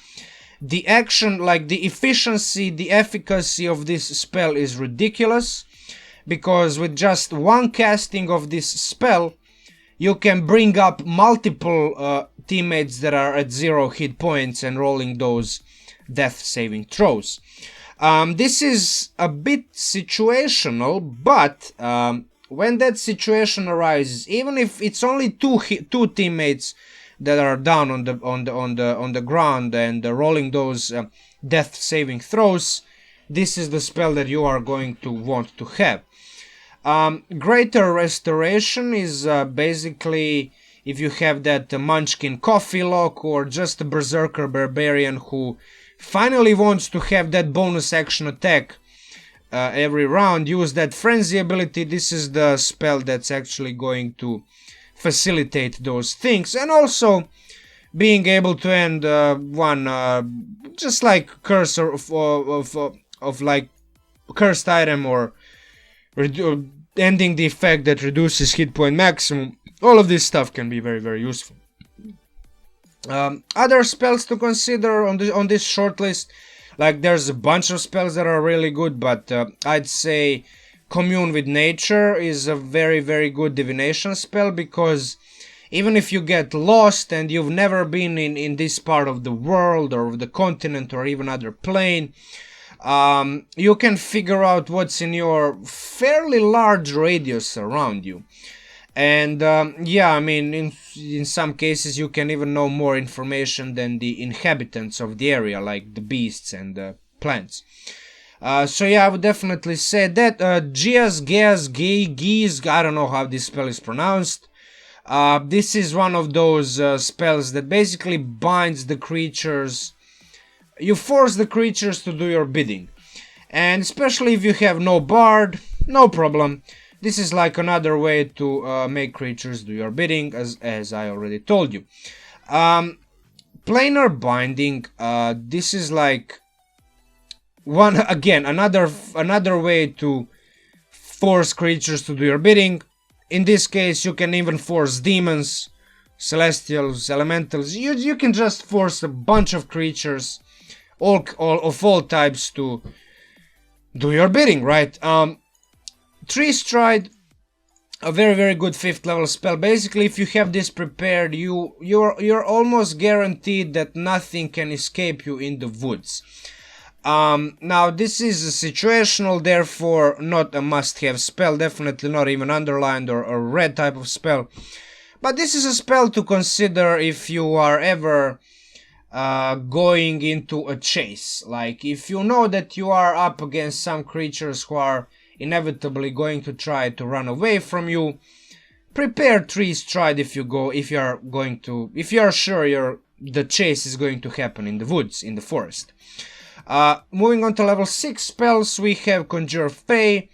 the action, like the efficiency, the efficacy of this spell is ridiculous, because with just one casting of this spell you can bring up multiple teammates that are at 0 hit points and rolling those death saving throws. This is a bit situational, but when that situation arises, even if it's only two teammates that are down on the ground and rolling those death saving throws, this is the spell that you are going to want to have. Greater Restoration is basically if you have that Munchkin Coffee Lock, or just a Berserker Barbarian who finally wants to have that bonus action attack every round, use that Frenzy ability. This is the spell that's actually going to facilitate those things, and also being able to end one just like curse of like cursed item, or ending the effect that reduces hit point maximum. All of this stuff can be very, very useful. Other spells to consider on this short list, like there's a bunch of spells that are really good, but I'd say Commune with Nature is a very, very good divination spell, because even if you get lost and you've never been in this part of the world or the continent or even other plane, you can figure out what's in your fairly large radius around you. And yeah, I mean, in some cases you can even know more information than the inhabitants of the area, like the beasts and the plants. So yeah, I would definitely say that. Gias, Geas, I don't know how this spell is pronounced. This is one of those spells that basically binds the creatures. You force the creatures to do your bidding. And especially if you have no bard, no problem. This is like another way to make creatures do your bidding, as I already told you. Planar Binding, this is like another way to force creatures to do your bidding. In this case, you can even force demons, celestials, elementals. You can just force a bunch of creatures, all types, to do your bidding, right? Tree Stride, a very, very good 5th level spell. Basically, if you have this prepared, you're almost guaranteed that nothing can escape you in the woods. Now this is a situational, therefore not a must-have spell, definitely not even underlined or red type of spell. But this is a spell to consider if you are ever going into a chase. Like if you know that you are up against some creatures who are inevitably going to try to run away from you, prepare Tree Stride if you are sure the chase is going to happen in the woods, in the forest. Moving on to level 6 spells, we have Conjure Fey.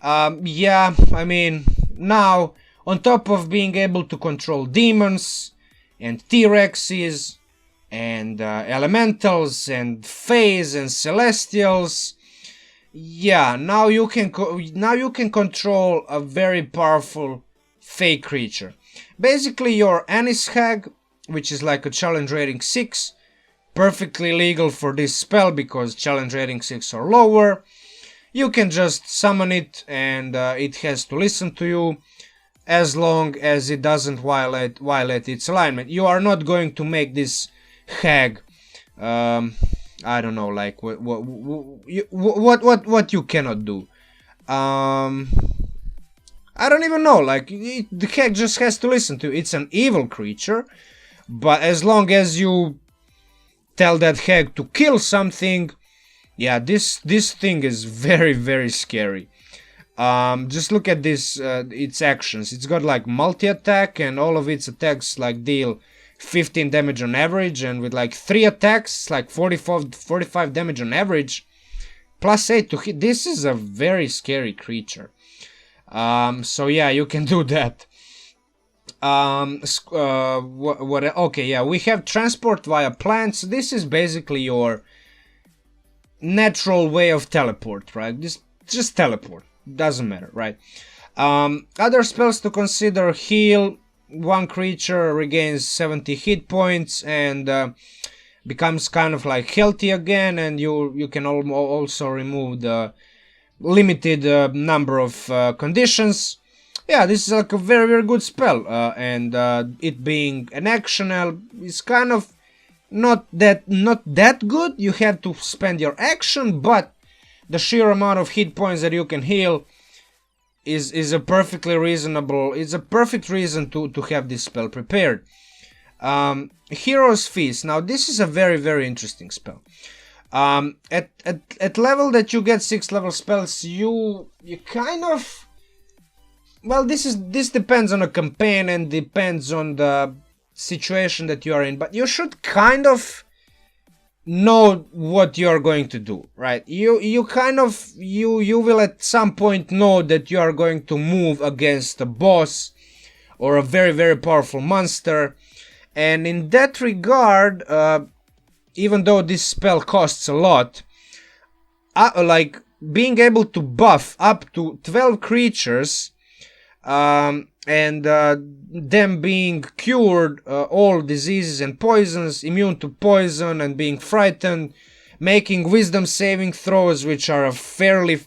Yeah, I mean, now on top of being able to control demons and T-Rexes and elementals and Fays and celestials, yeah, now you can control a very powerful Fey creature. Basically, your Anis Hag, which is like a challenge rating 6, perfectly legal for this spell because challenge rating 6 or lower. you can just summon it, and it has to listen to you as long as it doesn't violate its alignment. You are not going to make this hag, I don't know, like what you cannot do. I don't even know, like, the hag just has to listen to you. It's an evil creature, but as long as you tell that hag to kill something, yeah, this thing is very, very scary. Just look at this, its actions. It's got like multi-attack, and all of its attacks like deal 15 damage on average, and with like 3 attacks, like 45 damage on average, plus 8 to hit. This is a very scary creature. So yeah, you can do that. Okay, yeah, we have transport via plants. This is basically your natural way of teleport, right? Just teleport. Doesn't matter, right? Other spells to consider: heal. One creature regains 70 hit points and becomes kind of like healthy again, and you can also remove the limited number of conditions. Yeah, this is like a very, very good spell, and it being an actional is kind of not that good. You have to spend your action, but the sheer amount of hit points that you can heal is a perfectly reasonable. It's a perfect reason to have this spell prepared. Hero's Feast. Now this is a very, very interesting spell. At level that you get 6 level spells, you kind of, well, this depends on a campaign and depends on the situation that you are in, but you should kind of know what you are going to do, right? You will at some point know that you are going to move against a boss or a very, very powerful monster, and in that regard, even though this spell costs a lot, like being able to buff up to 12 creatures, and them being cured all diseases and poisons, immune to poison, and being frightened, making wisdom saving throws, which are a fairly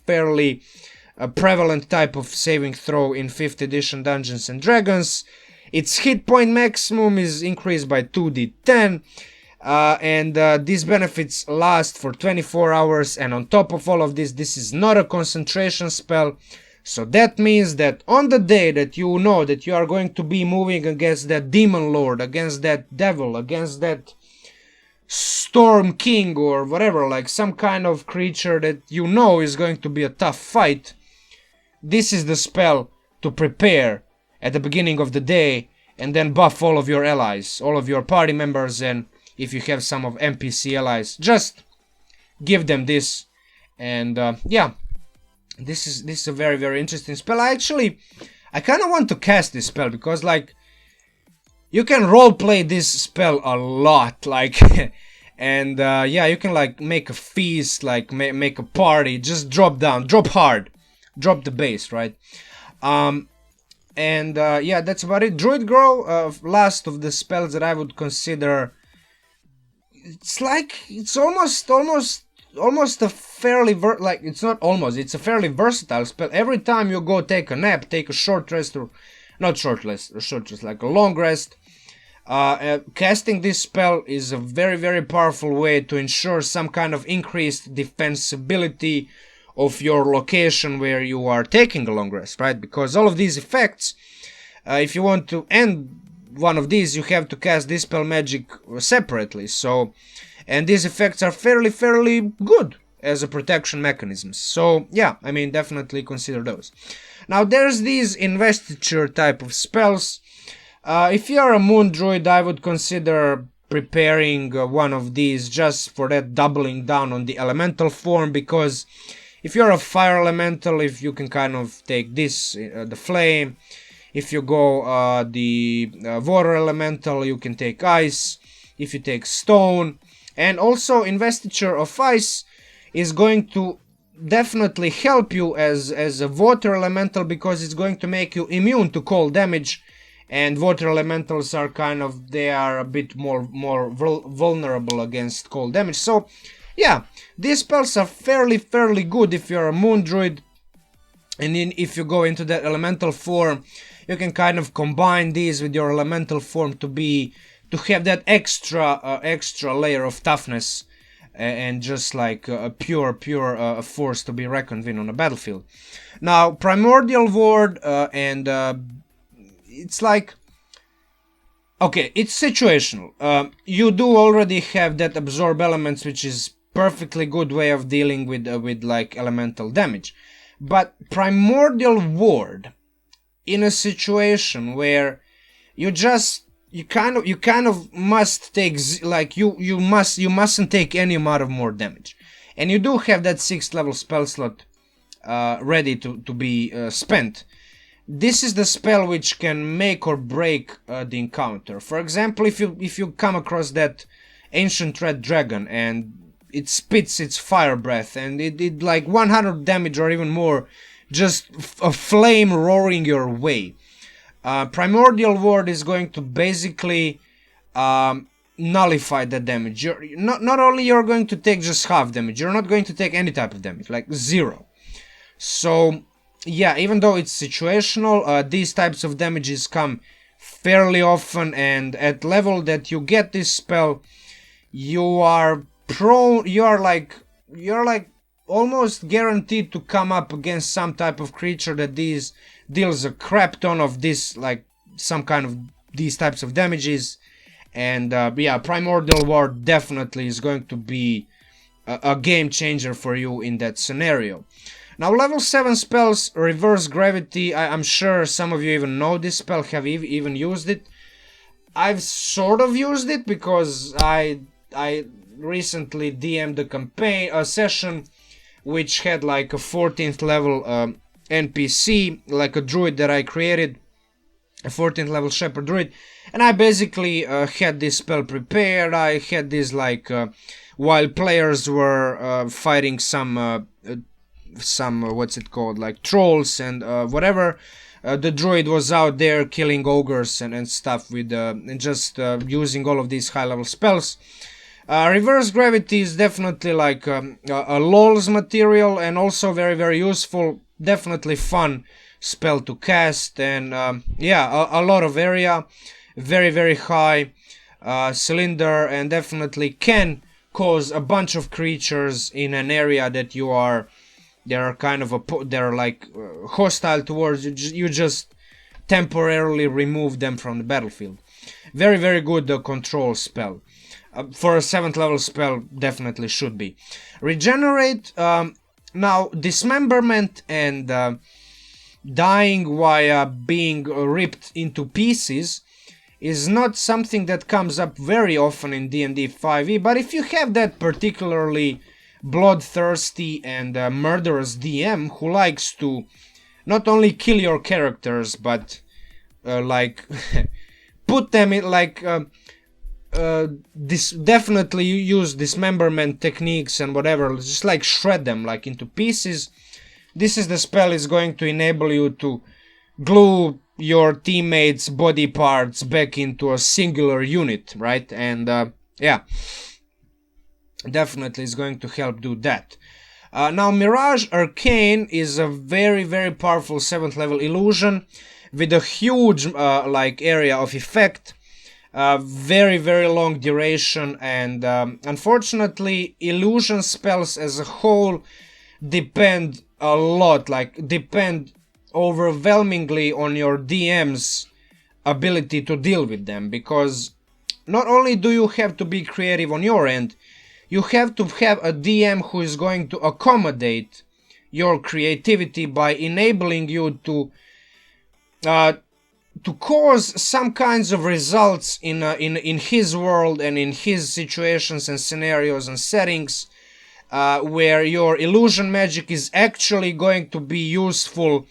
prevalent type of saving throw in 5th edition Dungeons and Dragons. Its hit point maximum is increased by 2d10, and these benefits last for 24 hours, and on top of all of this, this is not a concentration spell. So that means that on the day that you know that you are going to be moving against that demon lord, against that devil, against that storm king or whatever, like some kind of creature that you know is going to be a tough fight, this is the spell to prepare at the beginning of the day, and then buff all of your allies, all of your party members, and if you have some of NPC allies, just give them this. And yeah, this is a very, very interesting spell. I kind of want to cast this spell because, like, you can roleplay this spell a lot, like, and yeah, you can like make a feast, like make a party, just drop down, drop hard, drop the base, right? And yeah, that's about it. Druid Grow, last of the spells that I would consider. It's like, it's almost a fairly it's not almost, it's a fairly versatile spell. Every time you go take a nap, take a short rest, or not short rest, like a long rest, casting this spell is a very, very powerful way to ensure some kind of increased defensibility of your location where you are taking a long rest, right? Because all of these effects, if you want to end one of these, you have to cast Dispel Magic separately. So, and these effects are fairly good as a protection mechanism. So yeah, I mean, definitely consider those. Now there's these investiture type of spells. If you are a moon druid, I would consider preparing one of these just for that doubling down on the elemental form, because if you're a fire elemental, if you can kind of take this, the flame. If you go the water elemental, you can take ice. If you take stone, and also investiture of ice is going to definitely help you as a water elemental, because it's going to make you immune to cold damage, and water elementals are kind of, they are a bit more vulnerable against cold damage. So yeah, these spells are fairly good if you're a moon druid, and then if you go into that elemental form, you can kind of combine these with your elemental form to have that extra layer of toughness, and just like a pure force to be reckoned with on a battlefield. Now, Primordial Ward, and it's like, okay, it's situational. You do already have that absorb elements, which is perfectly good way of dealing with like elemental damage. But Primordial Ward, in a situation where you kind of must take, like, you mustn't take any amount of more damage, and you do have that 6th level spell slot ready to be spent. This is the spell which can make or break the encounter. For example, if you come across that ancient red dragon and it spits its fire breath and it like 100 damage or even more, just a flame roaring your way. Primordial Ward is going to basically nullify that damage. Not only you're going to take just half damage, you're not going to take any type of damage, like 0. So yeah, even though it's situational, these types of damages come fairly often, and at level that you get this spell, you're like almost guaranteed to come up against some type of creature that deals a crap ton of this, like some kind of these types of damages. And yeah, Primordial Ward definitely is going to be a game changer for you in that scenario. Now, level 7 spells, Reverse Gravity. I'm sure some of you even know this spell, have even used it. I've sort of used it because I recently DM'd a session which had like a 14th level NPC, like a druid that I created, a 14th level shepherd druid, and I basically had this spell prepared. I had this like while players were fighting some what's it called, like trolls and whatever, the druid was out there killing ogres and stuff with and just using all of these high level spells. Reverse Gravity is definitely like a LOL's material, and also very useful, definitely fun spell to cast, and yeah, a lot of area, very high cylinder, and definitely can cause a bunch of creatures in an area that they're kind of they're like hostile towards you. You just temporarily remove them from the battlefield. Very good control spell. For a 7th level spell, definitely should be. Regenerate. Now, dismemberment and dying while being ripped into pieces is not something that comes up very often in D&D 5e, but if you have that particularly bloodthirsty and murderous DM who likes to not only kill your characters, but like put them in like definitely use dismemberment techniques and whatever, just like shred them like into pieces. This is the spell is going to enable you to glue your teammates' body parts back into a singular unit, right? And yeah, definitely is going to help do that. Now, Mirage Arcane is a very powerful 7th level illusion with a huge like area of effect, very long duration, and unfortunately illusion spells as a whole depend a lot, like depend overwhelmingly on your DM's ability to deal with them, because not only do you have to be creative on your end, you have to have a DM who is going to accommodate your creativity by enabling you to cause some kinds of results in his world and in his situations and scenarios and settings, where your illusion magic is actually going to be useful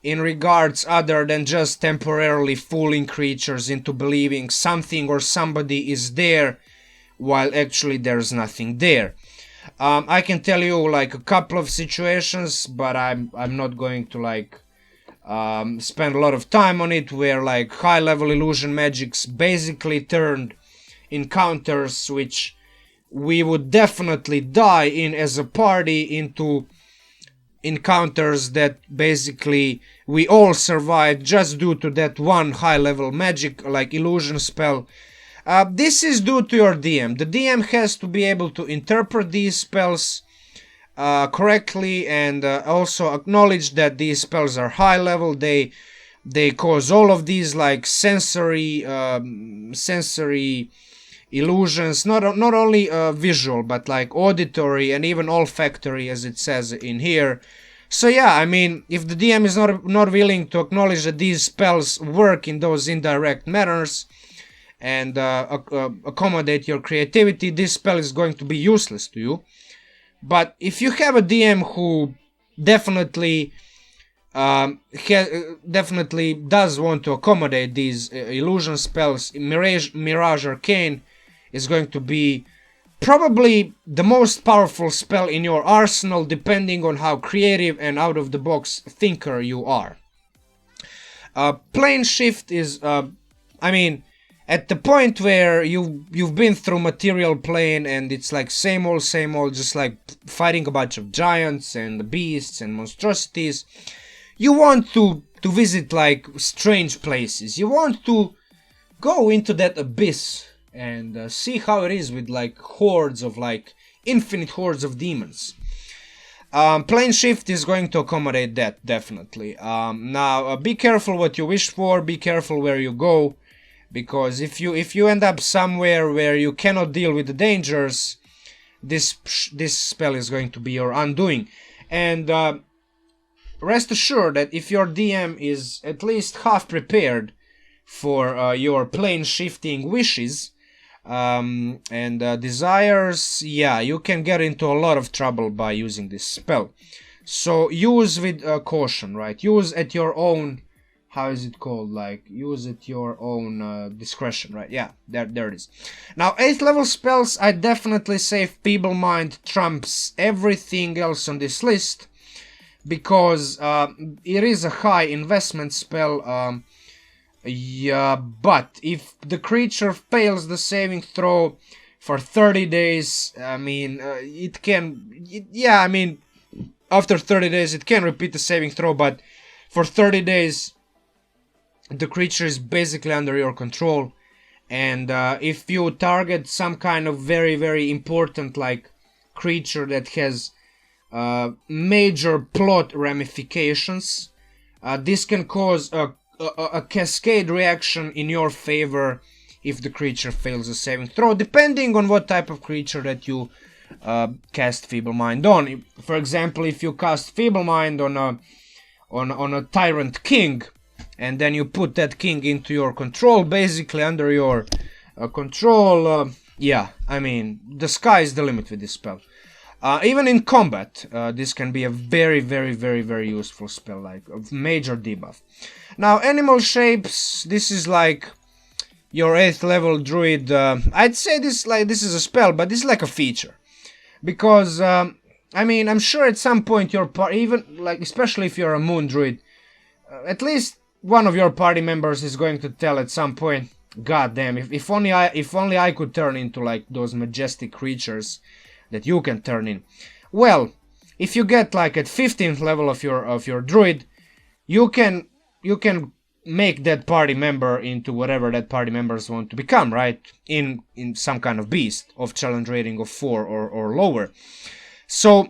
in regards other than just temporarily fooling creatures into believing something or somebody is there while actually there's nothing there. I can tell you like a couple of situations, but I'm not going to like spend a lot of time on it, where like high level illusion magics basically turned encounters which we would definitely die in as a party into encounters that basically we all survived just due to that one high level magic like illusion spell. This is due to your DM. The DM has to be able to interpret these spells correctly, and also acknowledge that these spells are high level. They cause all of these like sensory illusions, not only visual, but like auditory and even olfactory, as it says in here. So yeah, I mean, if the DM is not willing to acknowledge that these spells work in those indirect manners and accommodate your creativity, this spell is going to be useless to you. But if you have a DM who definitely does want to accommodate these illusion spells, Mirage Arcane is going to be probably the most powerful spell in your arsenal, depending on how creative and out-of-the-box thinker you are. Plane Shift is, I mean, at the point where you've been through material plane and it's like same old, just like fighting a bunch of giants and beasts and monstrosities, you want to visit like strange places. You want to go into that abyss and see how it is with like hordes of like infinite hordes of demons. Plane Shift is going to accommodate that, definitely. Now be careful what you wish for, be careful where you go, because if you end up somewhere where you cannot deal with the dangers, this spell is going to be your undoing. And rest assured that if your DM is at least half prepared for your plane shifting wishes and desires, yeah, you can get into a lot of trouble by using this spell. So use with caution, right? Use at your own, how is it called? Like, use at your own discretion, right? Yeah, there it is. Now, 8th level spells, I definitely say Feeble Mind trumps everything else on this list, because it is a high investment spell. Yeah, but if the creature fails the saving throw for 30 days, I mean, I mean, after 30 days it can repeat the saving throw, but for 30 days the creature is basically under your control. And if you target some kind of very, very important like creature that has major plot ramifications, this can cause a cascade reaction in your favor if the creature fails a saving throw, depending on what type of creature that you cast Feeble Mind on. For example, if you cast Feeble Mind on a Tyrant King, and then you put that king into your control, basically under your control, yeah, I mean, the sky is the limit with this spell. Even in combat, this can be a very, very, very, very useful spell, like a major debuff. Now, Animal Shapes, this is like your 8th level druid. I'd say this is a spell, but this is like a feature, because I mean, I'm sure at some point your even like, especially if you're a moon druid, at least one of your party members is going to tell at some point, God damn, if only I could turn into like those majestic creatures that you can turn in. Well, if you get like at 15th level of your druid, you can make that party member into whatever that party members want to become, right? In some kind of beast of challenge rating of 4 or lower. So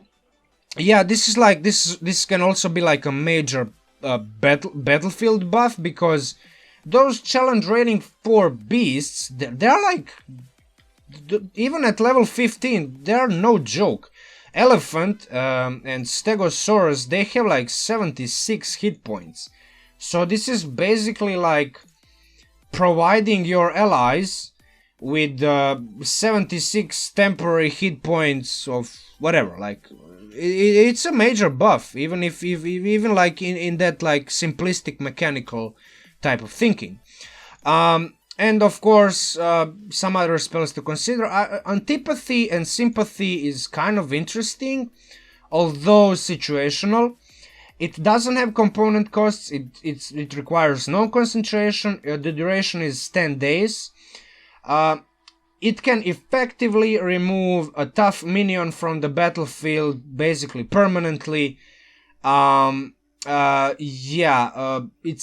yeah, this is like this can also be like a major battlefield buff, because those challenge rating 4 beasts, they're like, even at level 15, they're no joke. Elephant and Stegosaurus, they have like 76 hit points. So this is basically like providing your allies with 76 temporary hit points of whatever. Like, it's a major buff, even like in that like simplistic mechanical type of thinking. And of course, some other spells to consider. Antipathy and Sympathy is kind of interesting, although situational. It doesn't have component costs. It requires no concentration. The duration is 10 days. it can effectively remove a tough minion from the battlefield, basically permanently. It's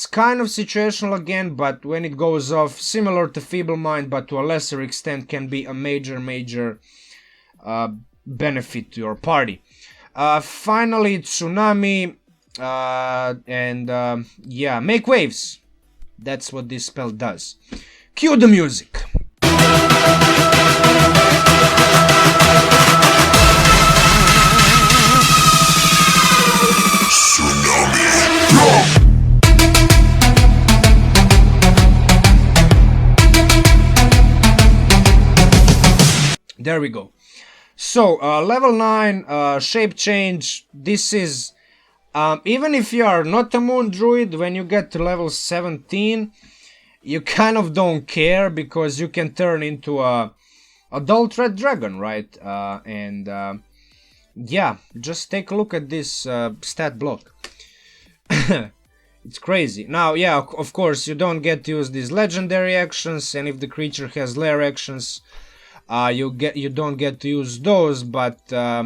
kind of situational again, but when it goes off, similar to Feeble Mind, but to a lesser extent, can be a major benefit to your party. Finally, Tsunami, make waves. That's what this spell does. Cue the music. There we go. So, level 9, shape change. This is, even if you are not a moon druid, when you get to level 17, you kind of don't care, because you can turn into a adult red dragon, right? Just take a look at this stat block. It's crazy. Now, yeah, of course, you don't get to use these legendary actions, and if the creature has lair actions, you don't get to use those, but kind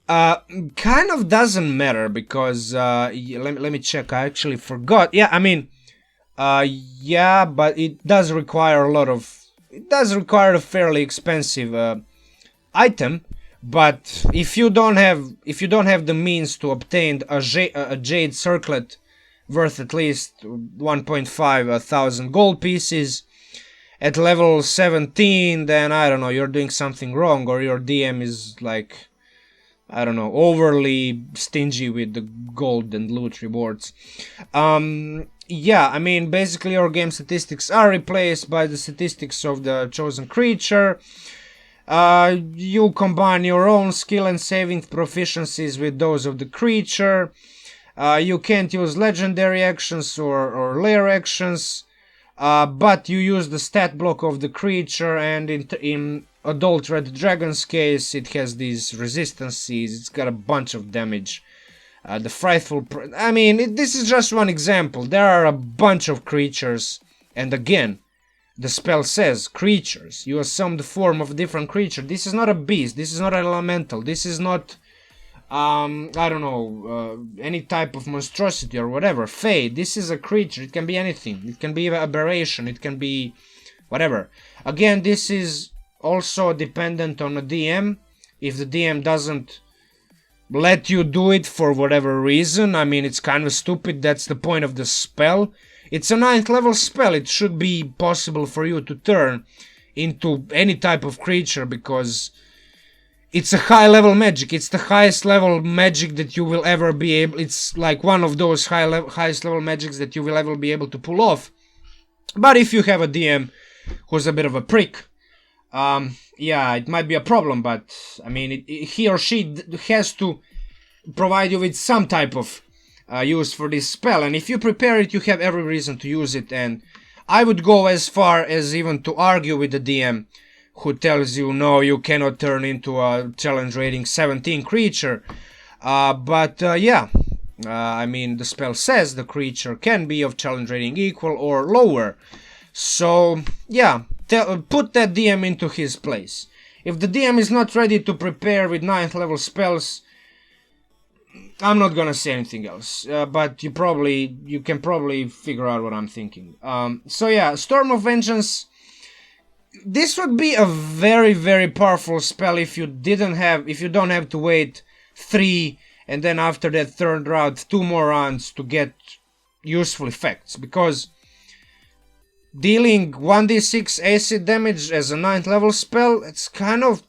of doesn't matter, because let me check. I actually forgot. Yeah, I mean, but it does require a fairly expensive item. But if you don't have the means to obtain a jade circlet worth at least 1.5 thousand gold pieces at level 17, then I don't know, you're doing something wrong, or your DM is like, I don't know, overly stingy with the gold and loot rewards. I mean, basically your game statistics are replaced by the statistics of the chosen creature. You combine your own skill and saving proficiencies with those of the creature. You can't use legendary actions or lair actions, but you use the stat block of the creature, and in Adult Red Dragon's case, it has these resistances, it's got a bunch of damage. The Frightful... this is just one example. There are a bunch of creatures, and again, the spell says creatures. You assume the form of a different creature. This is not a beast, this is not an elemental, this is not... any type of monstrosity or whatever. Fae, this is a creature, it can be anything. It can be an aberration, it can be whatever. Again, this is also dependent on a DM. If the DM doesn't let you do it for whatever reason, I mean, it's kind of stupid, that's the point of the spell. It's a 9th level spell, it should be possible for you to turn into any type of creature, because it's a high level magic. It's the highest level magic that you will ever be able... It's like one of those highest level magics that you will ever be able to pull off. But if you have a DM who's a bit of a prick, it might be a problem, but I mean, he or she has to provide you with some type of use for this spell, and if you prepare it, you have every reason to use it. And I would go as far as even to argue with the DM who tells you, no, you cannot turn into a challenge rating 17 creature. I mean, the spell says the creature can be of challenge rating equal or lower. So, yeah, put that DM into his place. If the DM is not ready to prepare with 9th level spells, I'm not gonna say anything else, but you can probably figure out what I'm thinking. Storm of Vengeance. This would be a very, very powerful spell if you don't have to wait 3 and then after that third round 2 more rounds to get useful effects, because dealing 1d6 acid damage as a 9th level spell, it's kind of...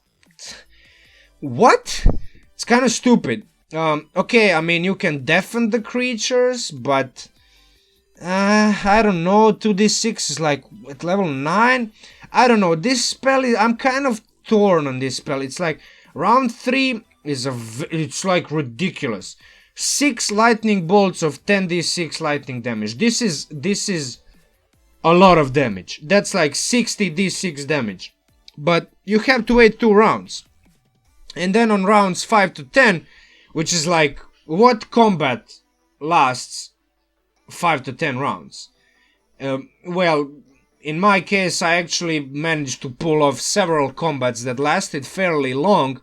What? It's kind of stupid. Okay, I mean, you can deafen the creatures, but... I don't know, 2d6 is like at level 9? I don't know, this spell is... I'm kind of torn on this spell. It's like, round 3 is it's like ridiculous. 6 lightning bolts of 10d6 lightning damage. This is a lot of damage. That's like 60d6 damage. But you have to wait 2 rounds. And then on rounds 5 to 10, which is like, what combat lasts 5 to 10 rounds? in my case, I actually managed to pull off several combats that lasted fairly long.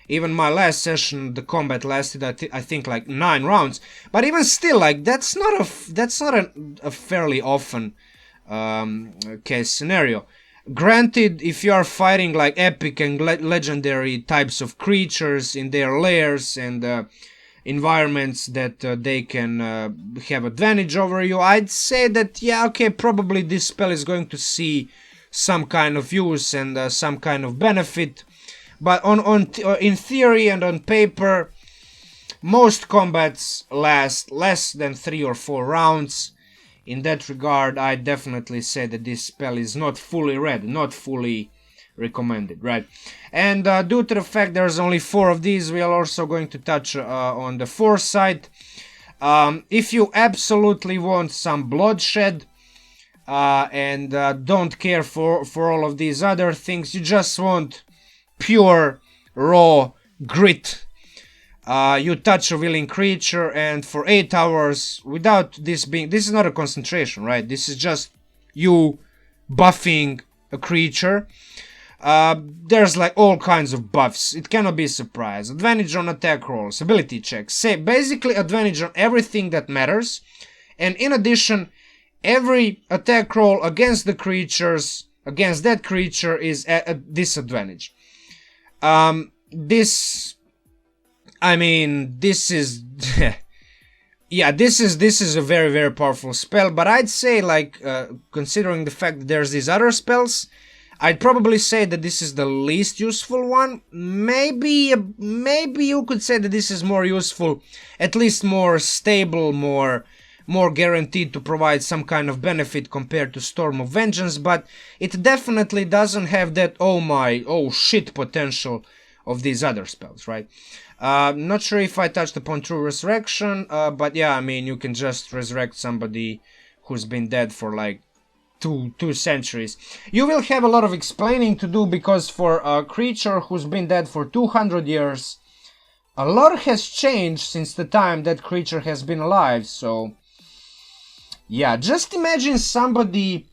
Even my last session, the combat lasted, I think, like 9 rounds. But even still, like, that's not a fairly often case scenario. Granted, if you are fighting like epic and legendary types of creatures in their lairs and environments that they can have advantage over you, I'd say that, yeah, okay, probably this spell is going to see some kind of use and some kind of benefit. But in theory and on paper, most combats last less than 3 or 4 rounds. In that regard, I definitely say that this spell is not fully read, not fully recommended, right? And due to the fact there's only 4 of these, we are also going to touch on the foresight. If you absolutely want some bloodshed and don't care for all of these other things, you just want pure, raw grit. You touch a willing creature and for 8 hours, without this being... This is not a concentration, right? This is just you buffing a creature. There's like all kinds of buffs. It cannot be a surprise. Advantage on attack rolls, ability checks. Say basically advantage on everything that matters. And in addition, every attack roll against the creatures, against that creature is at a disadvantage. This is yeah, this is a very, very powerful spell, but I'd say, like, considering the fact that there's these other spells, I'd probably say that this is the least useful one. Maybe you could say that this is more useful, at least more stable, more guaranteed to provide some kind of benefit compared to Storm of Vengeance, but it definitely doesn't have that oh shit potential of these other spells, right? Not sure if I touched upon True Resurrection, but yeah, I mean, you can just resurrect somebody who's been dead for like two centuries. You will have a lot of explaining to do, because for a creature who's been dead for 200 years, a lot has changed since the time that creature has been alive. So yeah, just imagine somebody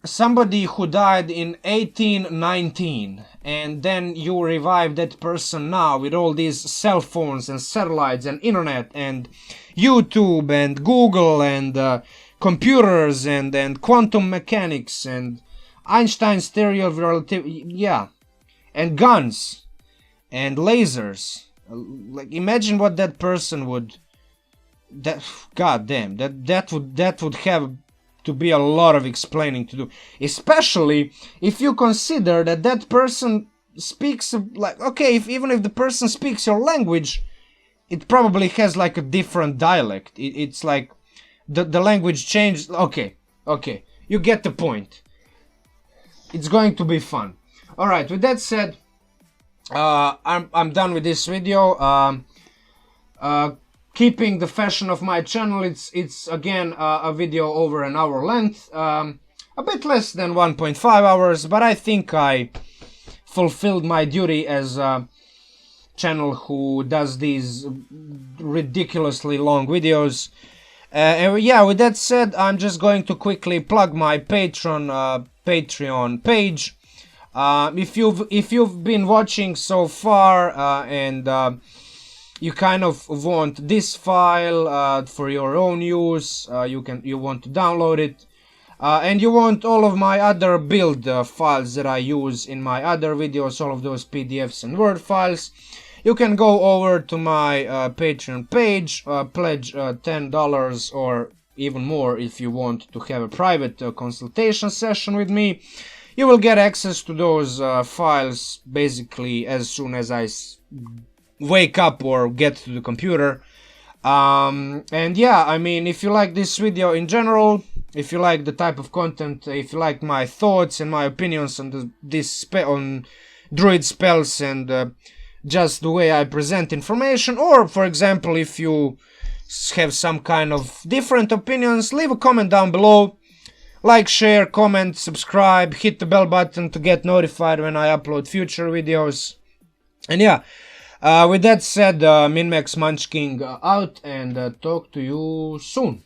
who died in 1819, and then you revive that person now with all these cell phones and satellites and internet and YouTube and Google and computers and quantum mechanics and Einstein's theory of relativity, yeah, and guns and lasers. Like, imagine what that person would... God damn, that would have to be a lot of explaining to do, especially if you consider that that person speaks, like, okay, even if the person speaks your language, it probably has like a different dialect. It's like the language changed. Okay, you get the point. It's going to be fun. All right, with that said, I'm done with this video. Keeping the fashion of my channel, it's again a video over an hour length, a bit less than 1.5 hours, but I think I fulfilled my duty as a channel who does these ridiculously long videos. And yeah, with that said, I'm just going to quickly plug my Patreon page. If you've been watching so far and you kind of want this file for your own use, you want to download it, and you want all of my other build files that I use in my other videos, all of those PDFs and Word files, you can go over to my Patreon page, pledge $10 or even more if you want to have a private consultation session with me. You will get access to those files basically as soon as I wake up or get to the computer. And yeah, I mean, if you like this video in general, if you like the type of content, if you like my thoughts and my opinions on on Druid spells and just the way I present information, or for example, if you have some kind of different opinions, leave a comment down below. Like, share, comment, subscribe, hit the bell button to get notified when I upload future videos. And yeah, with that said, Min Max Munchkin out, and talk to you soon.